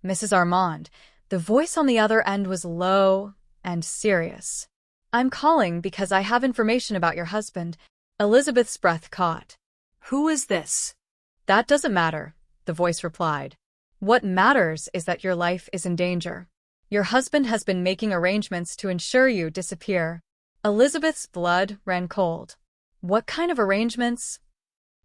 Mrs. Armand. The voice on the other end was low and serious. I'm calling because I have information about your husband. Elizabeth's breath caught. Who is this? That doesn't matter, the voice replied. What matters is that your life is in danger. Your husband has been making arrangements to ensure you disappear. Elizabeth's blood ran cold. What kind of arrangements?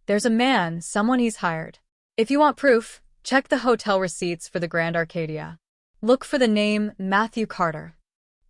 There's a man, someone he's hired. If you want proof, check the hotel receipts for the Grand Arcadia. Look for the name Matthew Carter.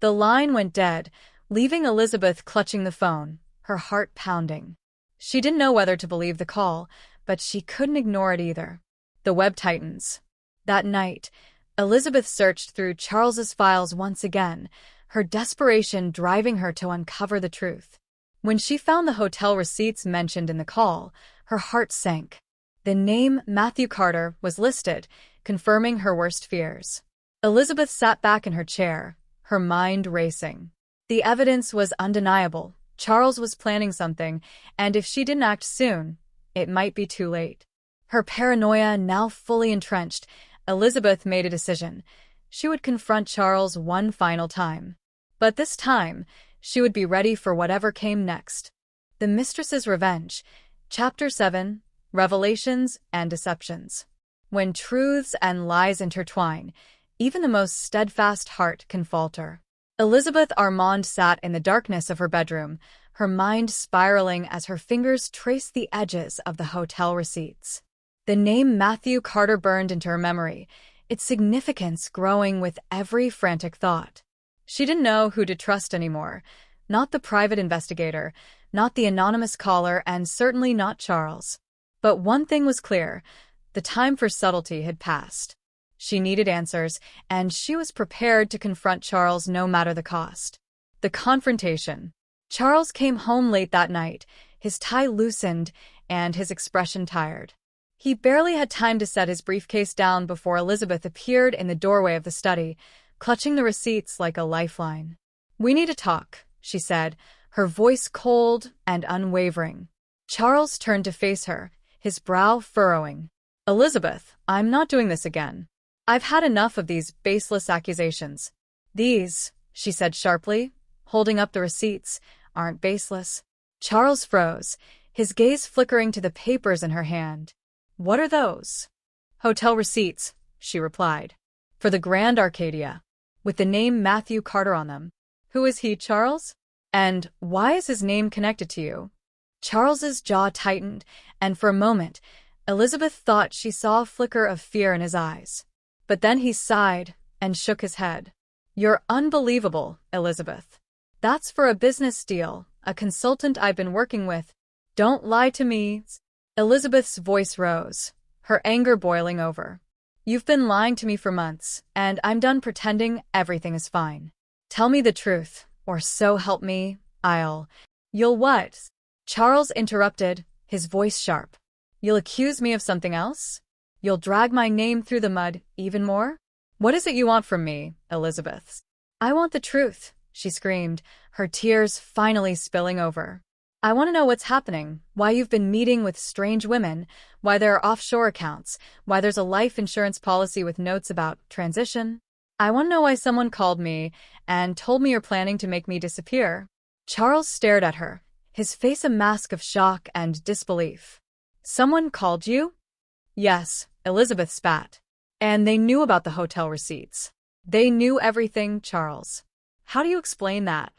The line went dead, leaving Elizabeth clutching the phone, her heart pounding. She didn't know whether to believe the call, but she couldn't ignore it either. The web tightens. That night, Elizabeth searched through Charles's files once again, her desperation driving her to uncover the truth. When she found the hotel receipts mentioned in the call, her heart sank. The name Matthew Carter was listed, confirming her worst fears. Elizabeth sat back in her chair, her mind racing. The evidence was undeniable. Charles was planning something, and if she didn't act soon, it might be too late. Her paranoia now fully entrenched, Elizabeth made a decision. She would confront Charles one final time. But this time, she would be ready for whatever came next. The Mistress's Revenge, Chapter 7, Revelations and Deceptions. When truths and lies intertwine, even the most steadfast heart can falter. Elizabeth Armand sat in the darkness of her bedroom, her mind spiraling as her fingers traced the edges of the hotel receipts. The name Matthew Carter burned into her memory, its significance growing with every frantic thought. She didn't know who to trust anymore, not the private investigator, not the anonymous caller, and certainly not Charles. But one thing was clear, the time for subtlety had passed. She needed answers, and she was prepared to confront Charles no matter the cost. The confrontation. Charles came home late that night, his tie loosened and his expression tired. He barely had time to set his briefcase down before Elizabeth appeared in the doorway of the study, clutching the receipts like a lifeline. "We need to talk," she said, her voice cold and unwavering. Charles turned to face her, his brow furrowing. "Elizabeth, I'm not doing this again. I've had enough of these baseless accusations." "These," she said sharply, holding up the receipts, "aren't baseless." Charles froze, his gaze flickering to the papers in her hand. "What are those?" "Hotel receipts," she replied. "For the Grand Arcadia, with the name Matthew Carter on them." "Who is he, Charles? And why is his name connected to you?" Charles's jaw tightened, and for a moment, Elizabeth thought she saw a flicker of fear in his eyes. But then he sighed and shook his head. "You're unbelievable, Elizabeth. That's for a business deal, a consultant I've been working with. Don't lie to me." Elizabeth's voice rose, her anger boiling over. "You've been lying to me for months, and I'm done pretending everything is fine. Tell me the truth, or so help me, You'll what? Charles interrupted, his voice sharp. You'll accuse me of something else? You'll drag my name through the mud even more? What is it you want from me, Elizabeth? I want the truth, she screamed, her tears finally spilling over. I want to know what's happening, why you've been meeting with strange women, why there are offshore accounts, why there's a life insurance policy with notes about transition. I want to know why someone called me and told me you're planning to make me disappear. Charles stared at her, his face a mask of shock and disbelief. Someone called you? Yes, Elizabeth spat. And they knew about the hotel receipts. They knew everything, Charles. How do you explain that?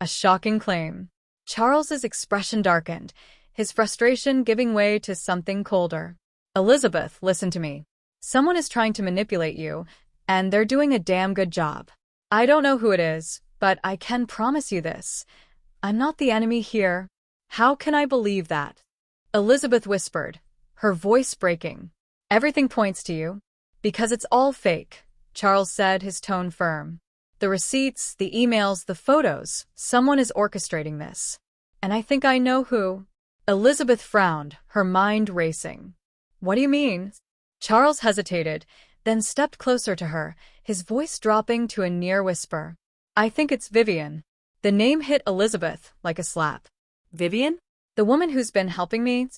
A shocking claim. Charles's expression darkened, his frustration giving way to something colder. Elizabeth, listen to me. Someone is trying to manipulate you, and they're doing a damn good job. I don't know who it is, but I can promise you this. I'm not the enemy here. How can I believe that? Elizabeth whispered, her voice breaking. Everything points to you. Because it's all fake, Charles said, his tone firm. The receipts, the emails, the photos, someone is orchestrating this. And I think I know who. Elizabeth frowned, her mind racing. What do you mean? Charles hesitated, then stepped closer to her, his voice dropping to a near whisper. I think it's Vivian. The name hit Elizabeth like a slap. Vivian? The woman who's been helping me?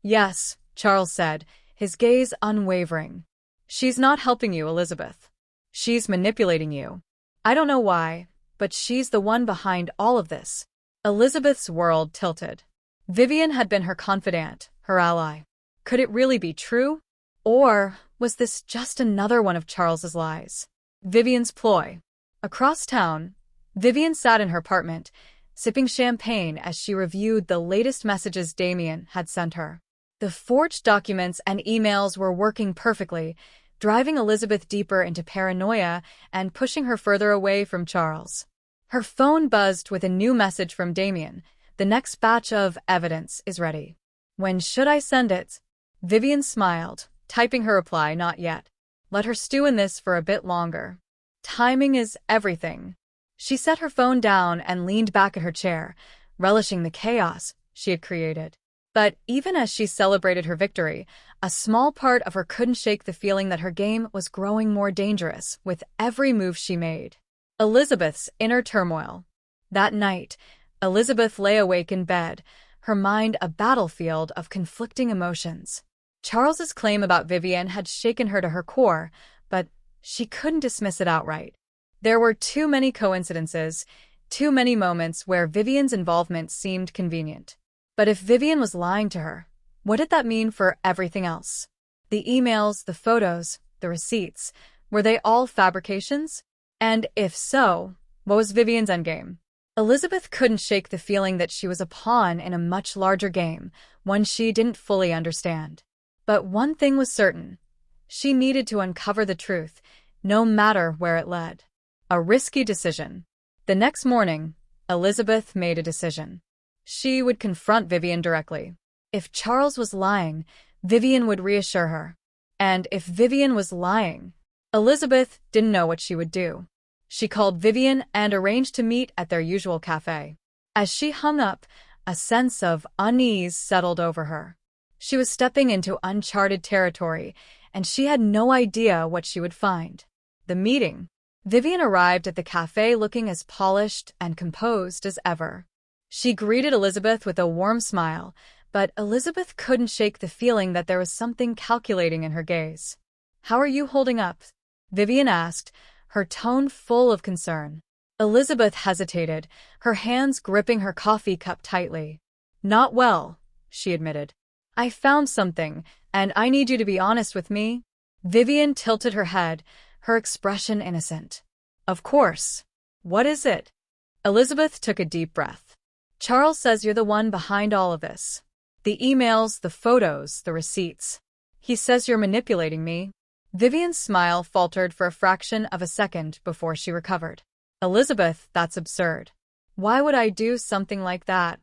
Yes, Charles said, his gaze unwavering. She's not helping you, Elizabeth. She's manipulating you. I don't know why, but she's the one behind all of this. Elizabeth's world tilted. Vivian had been her confidant, her ally. Could it really be true? Or was this just another one of Charles's lies? Vivian's ploy. Across town, Vivian sat in her apartment, sipping champagne as she reviewed the latest messages Damien had sent her. The forged documents and emails were working perfectly, driving Elizabeth deeper into paranoia and pushing her further away from Charles. Her phone buzzed with a new message from Damien. The next batch of evidence is ready. When should I send it? Vivian smiled, typing her reply, not yet. Let her stew in this for a bit longer. Timing is everything. She set her phone down and leaned back in her chair, relishing the chaos she had created. But even as she celebrated her victory, a small part of her couldn't shake the feeling that her game was growing more dangerous with every move she made. Elizabeth's inner turmoil. That night, Elizabeth lay awake in bed, her mind a battlefield of conflicting emotions. Charles's claim about Vivian had shaken her to her core, but she couldn't dismiss it outright. There were too many coincidences, too many moments where Vivian's involvement seemed convenient. But if Vivian was lying to her, what did that mean for everything else? The emails, the photos, the receipts, were they all fabrications? And if so, what was Vivian's endgame? Elizabeth couldn't shake the feeling that she was a pawn in a much larger game, one she didn't fully understand. But one thing was certain. She needed to uncover the truth, no matter where it led. A risky decision. The next morning, Elizabeth made a decision. She would confront Vivian directly. If Charles was lying, Vivian would reassure her. And if Vivian was lying, Elizabeth didn't know what she would do. She called Vivian and arranged to meet at their usual cafe. As she hung up, a sense of unease settled over her. She was stepping into uncharted territory, and she had no idea what she would find. The meeting. Vivian arrived at the cafe looking as polished and composed as ever. She greeted Elizabeth with a warm smile, but Elizabeth couldn't shake the feeling that there was something calculating in her gaze. How are you holding up? Vivian asked, her tone full of concern. Elizabeth hesitated, her hands gripping her coffee cup tightly. Not well, she admitted. I found something, and I need you to be honest with me. Vivian tilted her head, her expression innocent. Of course. What is it? Elizabeth took a deep breath. Charles says you're the one behind all of this. The emails, the photos, the receipts. He says you're manipulating me. Vivian's smile faltered for a fraction of a second before she recovered. Elizabeth, that's absurd. Why would I do something like that?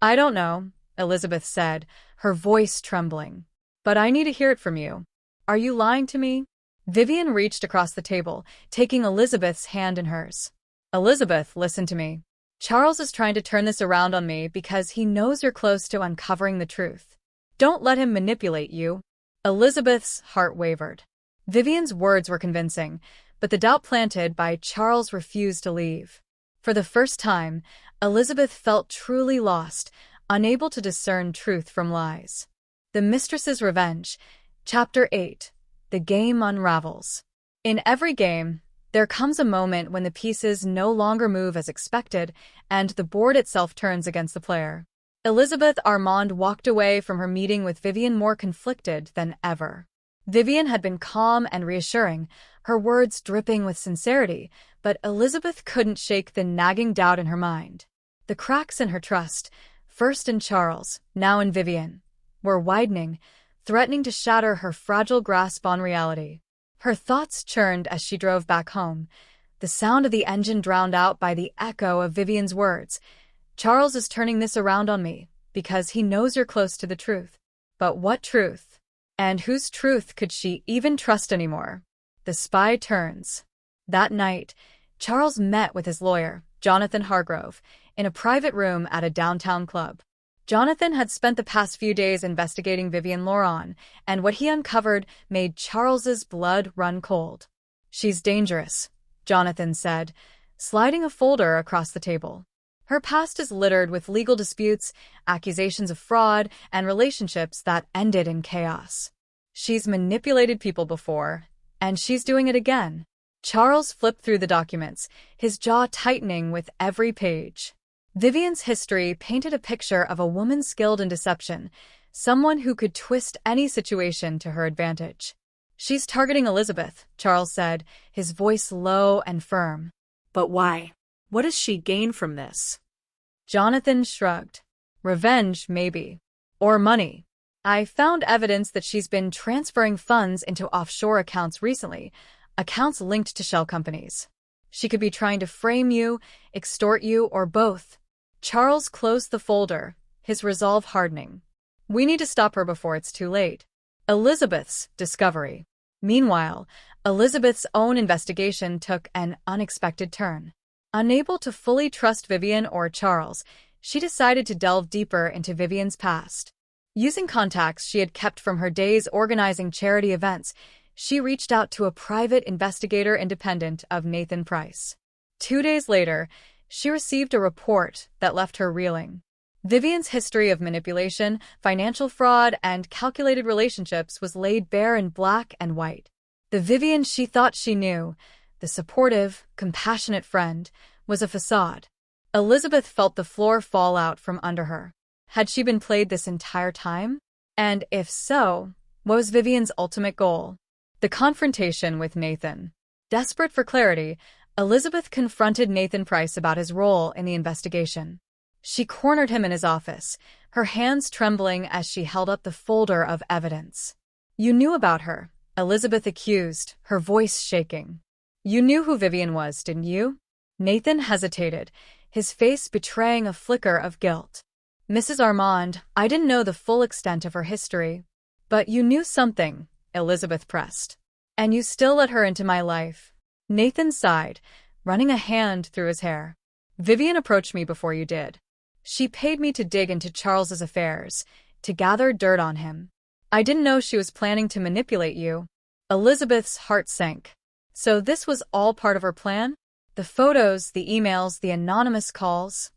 I don't know, Elizabeth said, her voice trembling. But I need to hear it from you. Are you lying to me? Vivian reached across the table, taking Elizabeth's hand in hers. Elizabeth, listen to me. Charles is trying to turn this around on me because he knows you're close to uncovering the truth. Don't let him manipulate you. Elizabeth's heart wavered. Vivian's words were convincing, but the doubt planted by Charles refused to leave. For the first time, Elizabeth felt truly lost, unable to discern truth from lies. The Mistress's Revenge, Chapter 8. The Game Unravels. In every game, there comes a moment when the pieces no longer move as expected, and the board itself turns against the player. Elizabeth Armand walked away from her meeting with Vivian more conflicted than ever. Vivian had been calm and reassuring, her words dripping with sincerity, but Elizabeth couldn't shake the nagging doubt in her mind. The cracks in her trust, first in Charles, now in Vivian, were widening, threatening to shatter her fragile grasp on reality. Her thoughts churned as she drove back home, the sound of the engine drowned out by the echo of Vivian's words. Charles is turning this around on me because he knows you're close to the truth. But what truth? And whose truth could she even trust anymore? The spy turns. That night, Charles met with his lawyer, Jonathan Hargrove, in a private room at a downtown club. Jonathan had spent the past few days investigating Vivian Laurent, and what he uncovered made Charles's blood run cold. "She's dangerous," Jonathan said, sliding a folder across the table. "Her past is littered with legal disputes, accusations of fraud, and relationships that ended in chaos. She's manipulated people before, and she's doing it again." Charles flipped through the documents, his jaw tightening with every page. Vivian's history painted a picture of a woman skilled in deception, someone who could twist any situation to her advantage. "She's targeting Elizabeth," Charles said, his voice low and firm. But why? What does she gain from this? Jonathan shrugged. "Revenge, maybe. Or money. I found evidence that she's been transferring funds into offshore accounts recently, accounts linked to shell companies. She could be trying to frame you, extort you, or both." Charles closed the folder, his resolve hardening. "We need to stop her before it's too late." Elizabeth's discovery. Meanwhile, Elizabeth's own investigation took an unexpected turn. Unable to fully trust Vivian or Charles, she decided to delve deeper into Vivian's past. Using contacts she had kept from her days organizing charity events, she reached out to a private investigator independent of Nathan Price. 2 days later, she received a report that left her reeling. Vivian's history of manipulation, financial fraud, and calculated relationships was laid bare in black and white. The Vivian she thought she knew, the supportive, compassionate friend, was a facade. Elizabeth felt the floor fall out from under her. Had she been played this entire time? And if so, what was Vivian's ultimate goal? The confrontation with Nathan. Desperate for clarity, Elizabeth confronted Nathan Price about his role in the investigation. She cornered him in his office, her hands trembling as she held up the folder of evidence. "You knew about her," Elizabeth accused, her voice shaking. "You knew who Vivian was, didn't you?" Nathan hesitated, his face betraying a flicker of guilt. "Mrs. Armand, I didn't know the full extent of her history." "But you knew something," Elizabeth pressed. "And you still let her into my life." Nathan sighed, running a hand through his hair. "Vivian approached me before you did. She paid me to dig into Charles's affairs, to gather dirt on him. I didn't know she was planning to manipulate you." Elizabeth's heart sank. So this was all part of her plan? The photos, the emails, the anonymous calls?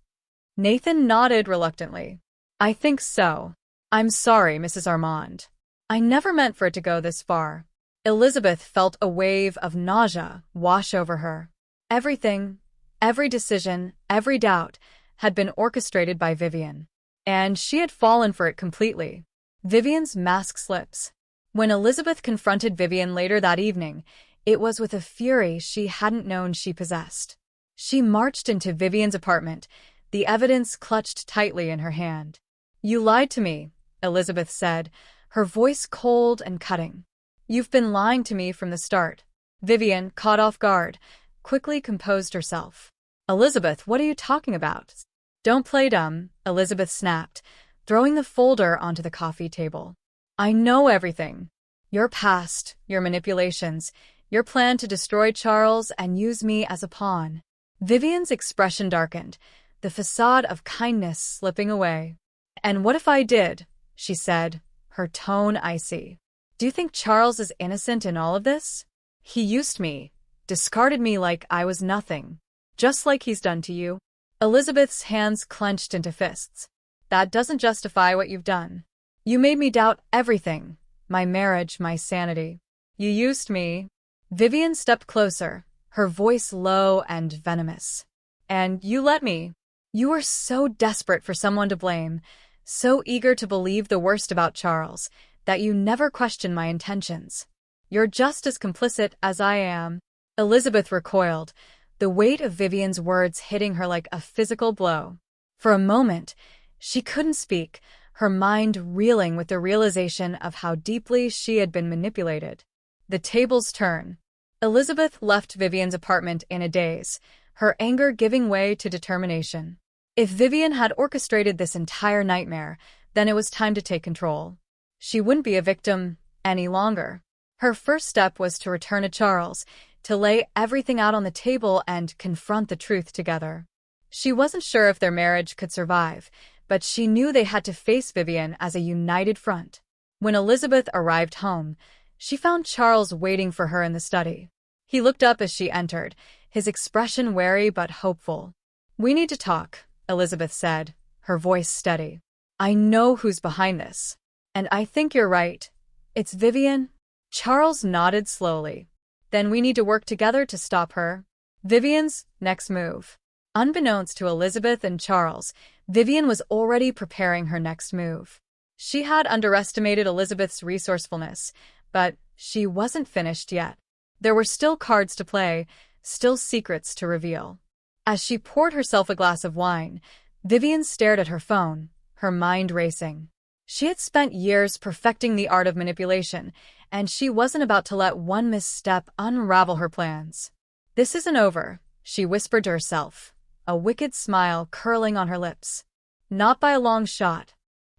Nathan nodded reluctantly. "I think so. I'm sorry, Mrs. Armand. I never meant for it to go this far." Elizabeth felt a wave of nausea wash over her. Everything, every decision, every doubt, had been orchestrated by Vivian. And she had fallen for it completely. Vivian's mask slips. When Elizabeth confronted Vivian later that evening, it was with a fury she hadn't known she possessed. She marched into Vivian's apartment, the evidence clutched tightly in her hand. "You lied to me," Elizabeth said, her voice cold and cutting. "You've been lying to me from the start." Vivian, caught off guard, quickly composed herself. "Elizabeth, what are you talking about?" "Don't play dumb," Elizabeth snapped, throwing the folder onto the coffee table. "I know everything. Your past, your manipulations, your plan to destroy Charles and use me as a pawn." Vivian's expression darkened, the facade of kindness slipping away. "And what if I did?" she said, her tone icy. "Do you think Charles is innocent in all of this? He used me, discarded me like I was nothing, just like he's done to you." Elizabeth's hands clenched into fists. "That doesn't justify what you've done. You made me doubt everything, my marriage, my sanity. You used me." Vivian stepped closer, her voice low and venomous. "And you let me. You were so desperate for someone to blame, so eager to believe the worst about Charles, that you never questioned my intentions. You're just as complicit as I am." Elizabeth recoiled, the weight of Vivian's words hitting her like a physical blow. For a moment, she couldn't speak, her mind reeling with the realization of how deeply she had been manipulated. The tables turned. Elizabeth left Vivian's apartment in a daze, her anger giving way to determination. If Vivian had orchestrated this entire nightmare, then it was time to take control. She wouldn't be a victim any longer. Her first step was to return to Charles, to lay everything out on the table and confront the truth together. She wasn't sure if their marriage could survive, but she knew they had to face Vivian as a united front. When Elizabeth arrived home, she found Charles waiting for her in the study. He looked up as she entered, his expression wary but hopeful. "We need to talk," Elizabeth said, her voice steady. "I know who's behind this. And I think you're right. It's Vivian." Charles nodded slowly. "Then we need to work together to stop her." Vivian's next move. Unbeknownst to Elizabeth and Charles, Vivian was already preparing her next move. She had underestimated Elizabeth's resourcefulness, but she wasn't finished yet. There were still cards to play, still secrets to reveal. As she poured herself a glass of wine, Vivian stared at her phone, her mind racing. She had spent years perfecting the art of manipulation, and she wasn't about to let one misstep unravel her plans. "This isn't over," she whispered to herself, a wicked smile curling on her lips. "Not by a long shot."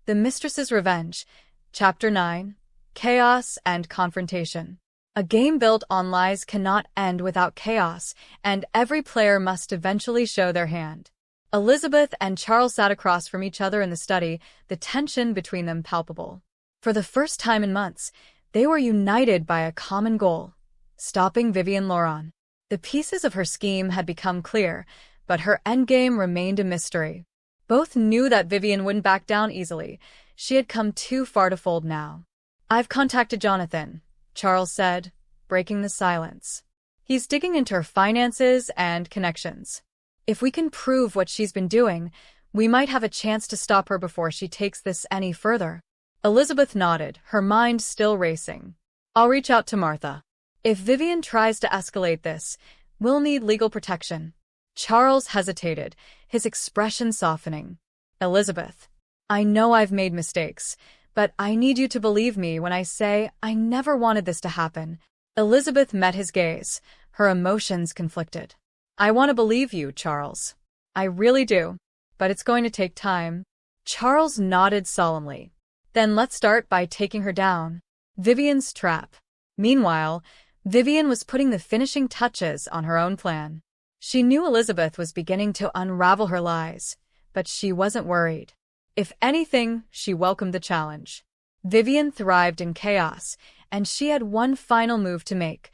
The Mistress's Revenge, Chapter 9, Chaos and Confrontation. A game built on lies cannot end without chaos, and every player must eventually show their hand. Elizabeth and Charles sat across from each other in the study, the tension between them palpable. For the first time in months, they were united by a common goal: stopping Vivian Laurent. The pieces of her scheme had become clear, but her endgame remained a mystery. Both knew that Vivian wouldn't back down easily. She had come too far to fold now. "I've contacted Jonathan," Charles said, breaking the silence. "He's digging into her finances and connections. If we can prove what she's been doing, we might have a chance to stop her before she takes this any further." Elizabeth nodded, her mind still racing. "I'll reach out to Martha. If Vivian tries to escalate this, we'll need legal protection." Charles hesitated, his expression softening. "Elizabeth, I know I've made mistakes, but I need you to believe me when I say I never wanted this to happen." Elizabeth met his gaze, her emotions conflicted. "I want to believe you, Charles. I really do. But it's going to take time." Charles nodded solemnly. "Then let's start by taking her down." Vivian's trap. Meanwhile, Vivian was putting the finishing touches on her own plan. She knew Elizabeth was beginning to unravel her lies, but she wasn't worried. If anything, she welcomed the challenge. Vivian thrived in chaos, and she had one final move to make,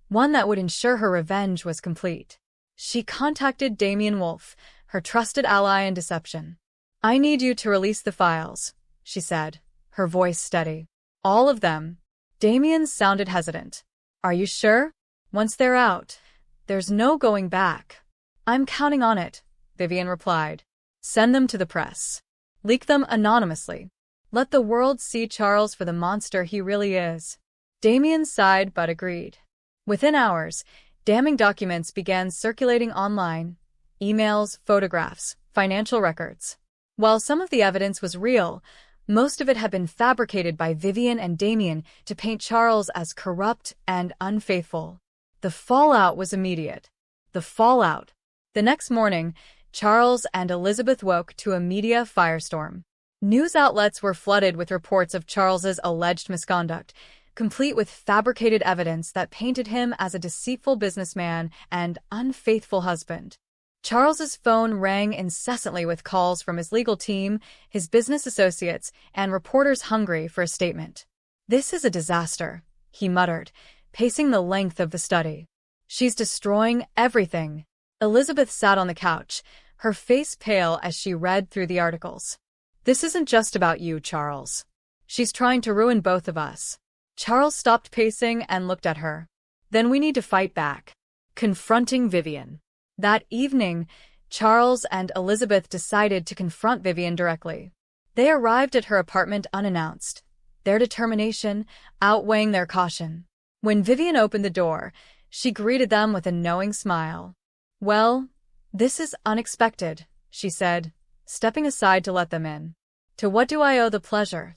one that would ensure her revenge was complete. She contacted Damien Wolfe, her trusted ally in deception. "I need you to release the files," she said, her voice steady. "All of them." Damien sounded hesitant. "Are you sure? Once they're out, there's no going back." "I'm counting on it," Vivian replied. "Send them to the press. Leak them anonymously. Let the world see Charles for the monster he really is." Damien sighed but agreed. Within hours, damning documents began circulating online: emails, photographs, financial records. While some of the evidence was real, most of it had been fabricated by Vivian and Damien to paint Charles as corrupt and unfaithful. The fallout was immediate. The next morning, Charles and Elizabeth woke to a media firestorm. News outlets were flooded with reports of Charles's alleged misconduct, complete with fabricated evidence that painted him as a deceitful businessman and unfaithful husband. Charles's phone rang incessantly with calls from his legal team, his business associates, and reporters hungry for a statement. "This is a disaster," he muttered, pacing the length of the study. "She's destroying everything." Elizabeth sat on the couch, her face pale as she read through the articles. "This isn't just about you, Charles. She's trying to ruin both of us." Charles stopped pacing and looked at her. "Then we need to fight back." Confronting Vivian. That evening, Charles and Elizabeth decided to confront Vivian directly. They arrived at her apartment unannounced, their determination outweighing their caution. When Vivian opened the door, she greeted them with a knowing smile. "Well, this is unexpected," she said, stepping aside to let them in. "To what do I owe the pleasure?"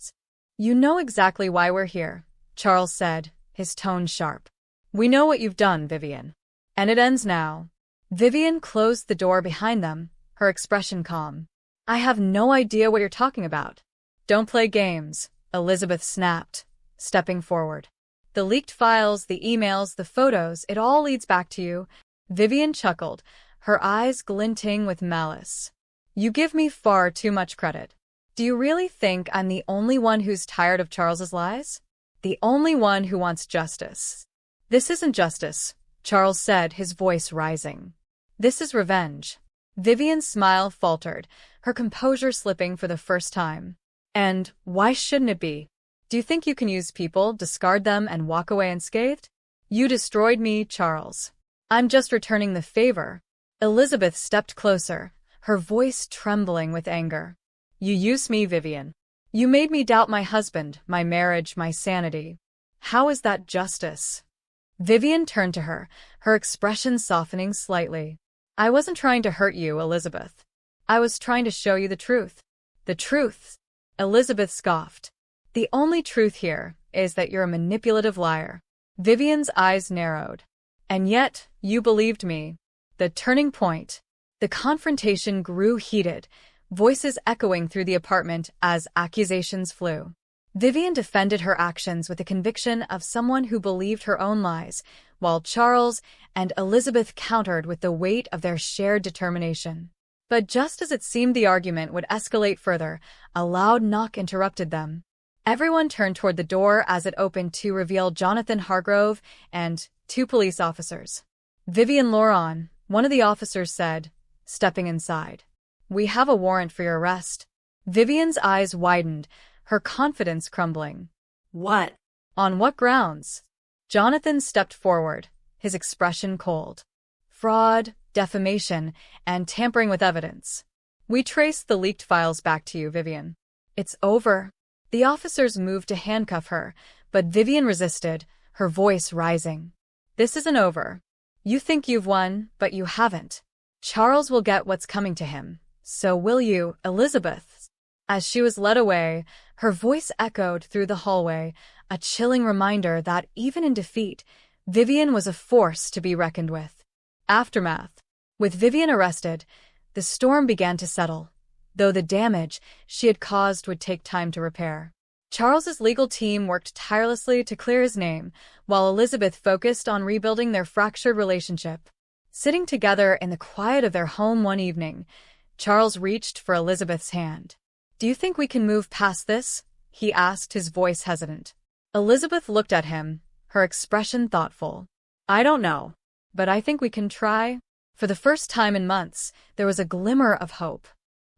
"You know exactly why we're here," Charles said, his tone sharp. "We know what you've done, Vivian. And it ends now." Vivian closed the door behind them, her expression calm. "I have no idea what you're talking about." "Don't play games," Elizabeth snapped, stepping forward. "The leaked files, the emails, the photos, it all leads back to you." Vivian chuckled, her eyes glinting with malice. "You give me far too much credit. Do you really think I'm the only one who's tired of Charles's lies? The only one who wants justice?" "This isn't justice," Charles said, his voice rising. "This is revenge." Vivian's smile faltered, her composure slipping for the first time. "And why shouldn't it be? Do you think you can use people, discard them, and walk away unscathed? You destroyed me, Charles. I'm just returning the favor." Elizabeth stepped closer, her voice trembling with anger. "You used me, Vivian. You made me doubt my husband, my marriage, my sanity. How is that justice?" Vivian turned to her, her expression softening slightly. "I wasn't trying to hurt you, Elizabeth. I was trying to show you the truth." "The truth?" Elizabeth scoffed. "The only truth here is that you're a manipulative liar." Vivian's eyes narrowed. "And yet, you believed me." The turning point. The confrontation grew heated, voices echoing through the apartment as accusations flew. Vivian defended her actions with the conviction of someone who believed her own lies, while Charles and Elizabeth countered with the weight of their shared determination. But just as it seemed the argument would escalate further, a loud knock interrupted them. Everyone turned toward the door as it opened to reveal Jonathan Hargrove and two police officers. "Vivian Loron," one of the officers said, stepping inside. "We have a warrant for your arrest." Vivian's eyes widened, her confidence crumbling. "What? "On what grounds?" Jonathan stepped forward, his expression cold. "Fraud, defamation, and tampering with evidence. We traced the leaked files back to you, Vivian." "It's over." The officers moved to handcuff her, but Vivian resisted, her voice rising. "This isn't over. You think you've won, but you haven't. Charles will get what's coming to him. So will you, Elizabeth." As she was led away, her voice echoed through the hallway, a chilling reminder that even in defeat, Vivian was a force to be reckoned with. Aftermath. With Vivian arrested, the storm began to settle, though the damage she had caused would take time to repair. Charles's legal team worked tirelessly to clear his name, while Elizabeth focused on rebuilding their fractured relationship. Sitting together in the quiet of their home one evening, Charles reached for Elizabeth's hand. "Do you think we can move past this?" he asked, his voice hesitant. Elizabeth looked at him, her expression thoughtful. "I don't know, but I think we can try." For the first time in months, there was a glimmer of hope.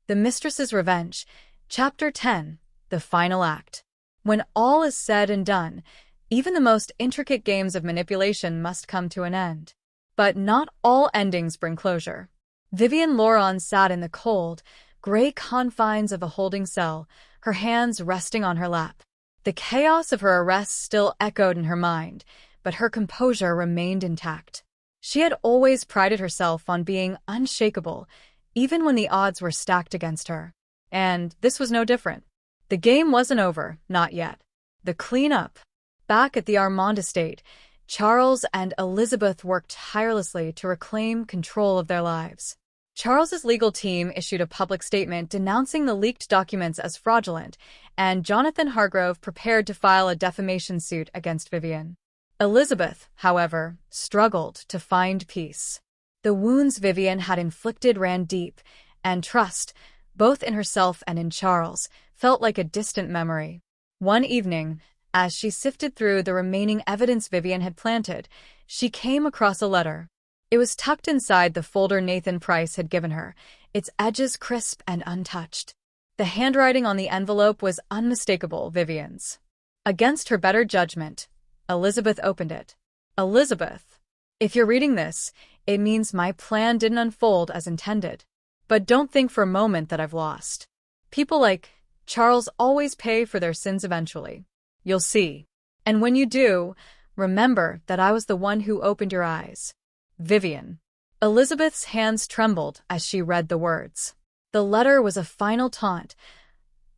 The Mistress's Revenge, Chapter 10, the final act. When all is said and done, even the most intricate games of manipulation must come to an end. But not all endings bring closure. Vivian Loron sat in the cold, gray confines of a holding cell, her hands resting on her lap. The chaos of her arrest still echoed in her mind, but her composure remained intact. She had always prided herself on being unshakable, even when the odds were stacked against her. And this was no different. The game wasn't over, not yet. The cleanup. Back at the Armand estate, Charles and Elizabeth worked tirelessly to reclaim control of their lives. Charles's legal team issued a public statement denouncing the leaked documents as fraudulent, and Jonathan Hargrove prepared to file a defamation suit against Vivian. Elizabeth, however, struggled to find peace. The wounds Vivian had inflicted ran deep, and trust, both in herself and in Charles, felt like a distant memory. One evening, as she sifted through the remaining evidence Vivian had planted, she came across a letter. It was tucked inside the folder Nathan Price had given her, its edges crisp and untouched. The handwriting on the envelope was unmistakable Vivian's. Against her better judgment, Elizabeth opened it. Elizabeth, if you're reading this, it means my plan didn't unfold as intended. But don't think for a moment that I've lost. People like Charles always pay for their sins eventually. You'll see. And when you do, remember that I was the one who opened your eyes. Vivian. Elizabeth's hands trembled as she read the words. The letter was a final taunt,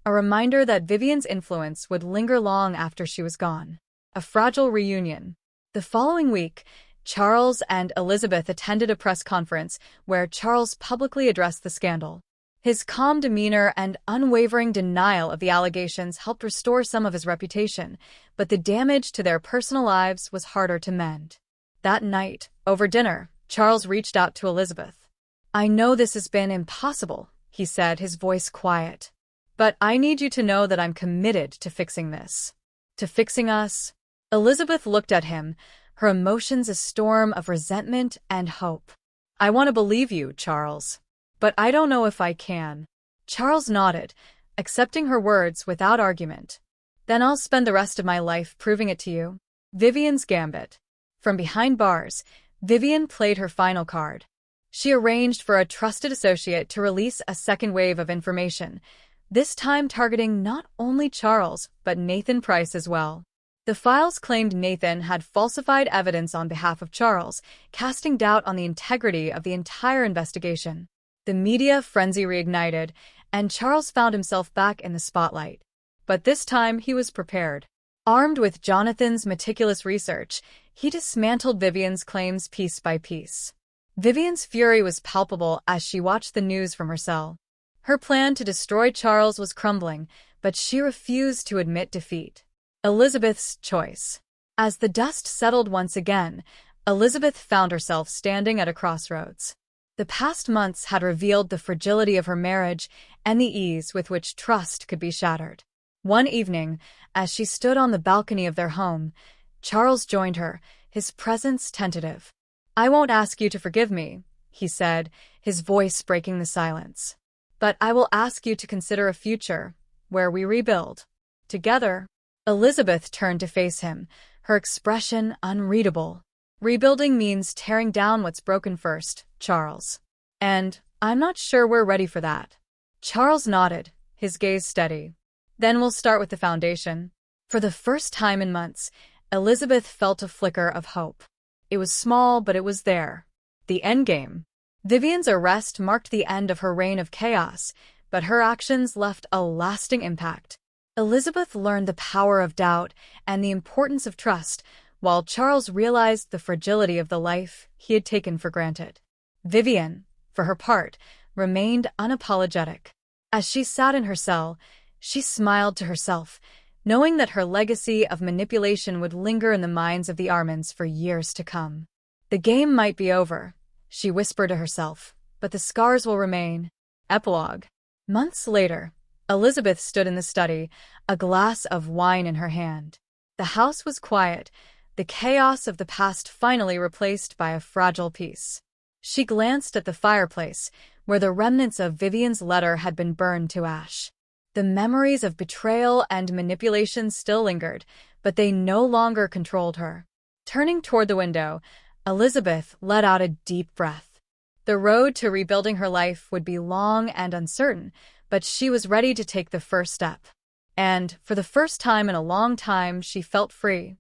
a reminder that Vivian's influence would linger long after she was gone. A fragile reunion. The following week, Charles and Elizabeth attended a press conference where Charles publicly addressed the scandal. His calm demeanor and unwavering denial of the allegations helped restore some of his reputation, but the damage to their personal lives was harder to mend. That night, over dinner, Charles reached out to Elizabeth. I know this has been impossible, he said, his voice quiet. But I need you to know that I'm committed to fixing this. To fixing us. Elizabeth looked at him, her emotions a storm of resentment and hope. I want to believe you, Charles. But I don't know if I can. Charles nodded, accepting her words without argument. Then I'll spend the rest of my life proving it to you. Vivian's Gambit. From behind bars, Vivian played her final card. She arranged for a trusted associate to release a second wave of information, this time targeting not only Charles, but Nathan Price as well. The files claimed Nathan had falsified evidence on behalf of Charles, casting doubt on the integrity of the entire investigation. The media frenzy reignited, and Charles found himself back in the spotlight. But this time he was prepared. Armed with Jonathan's meticulous research, he dismantled Vivian's claims piece by piece. Vivian's fury was palpable as she watched the news from her cell. Her plan to destroy Charles was crumbling, but she refused to admit defeat. Elizabeth's choice. As the dust settled once again, Elizabeth found herself standing at a crossroads. The past months had revealed the fragility of her marriage and the ease with which trust could be shattered. One evening, as she stood on the balcony of their home, Charles joined her, his presence tentative. I won't ask you to forgive me, he said, his voice breaking the silence. But I will ask you to consider a future where we rebuild. Together. Elizabeth turned to face him, her expression unreadable. Rebuilding means tearing down what's broken first, Charles. And I'm not sure we're ready for that. Charles nodded, his gaze steady. Then we'll start with the foundation. For the first time in months, Elizabeth felt a flicker of hope. It was small, but it was there. The endgame. Vivian's arrest marked the end of her reign of chaos, but her actions left a lasting impact. Elizabeth learned the power of doubt and the importance of trust, while Charles realized the fragility of the life he had taken for granted. Vivian, for her part, remained unapologetic. As she sat in her cell, she smiled to herself, knowing that her legacy of manipulation would linger in the minds of the Armonds for years to come. The game might be over, she whispered to herself, but the scars will remain. Epilogue. Months later, Elizabeth stood in the study, a glass of wine in her hand. The house was quiet, the chaos of the past finally replaced by a fragile peace. She glanced at the fireplace, where the remnants of Vivian's letter had been burned to ash. The memories of betrayal and manipulation still lingered, but they no longer controlled her. Turning toward the window, Elizabeth let out a deep breath. The road to rebuilding her life would be long and uncertain, but she was ready to take the first step. And, for the first time in a long time, she felt free.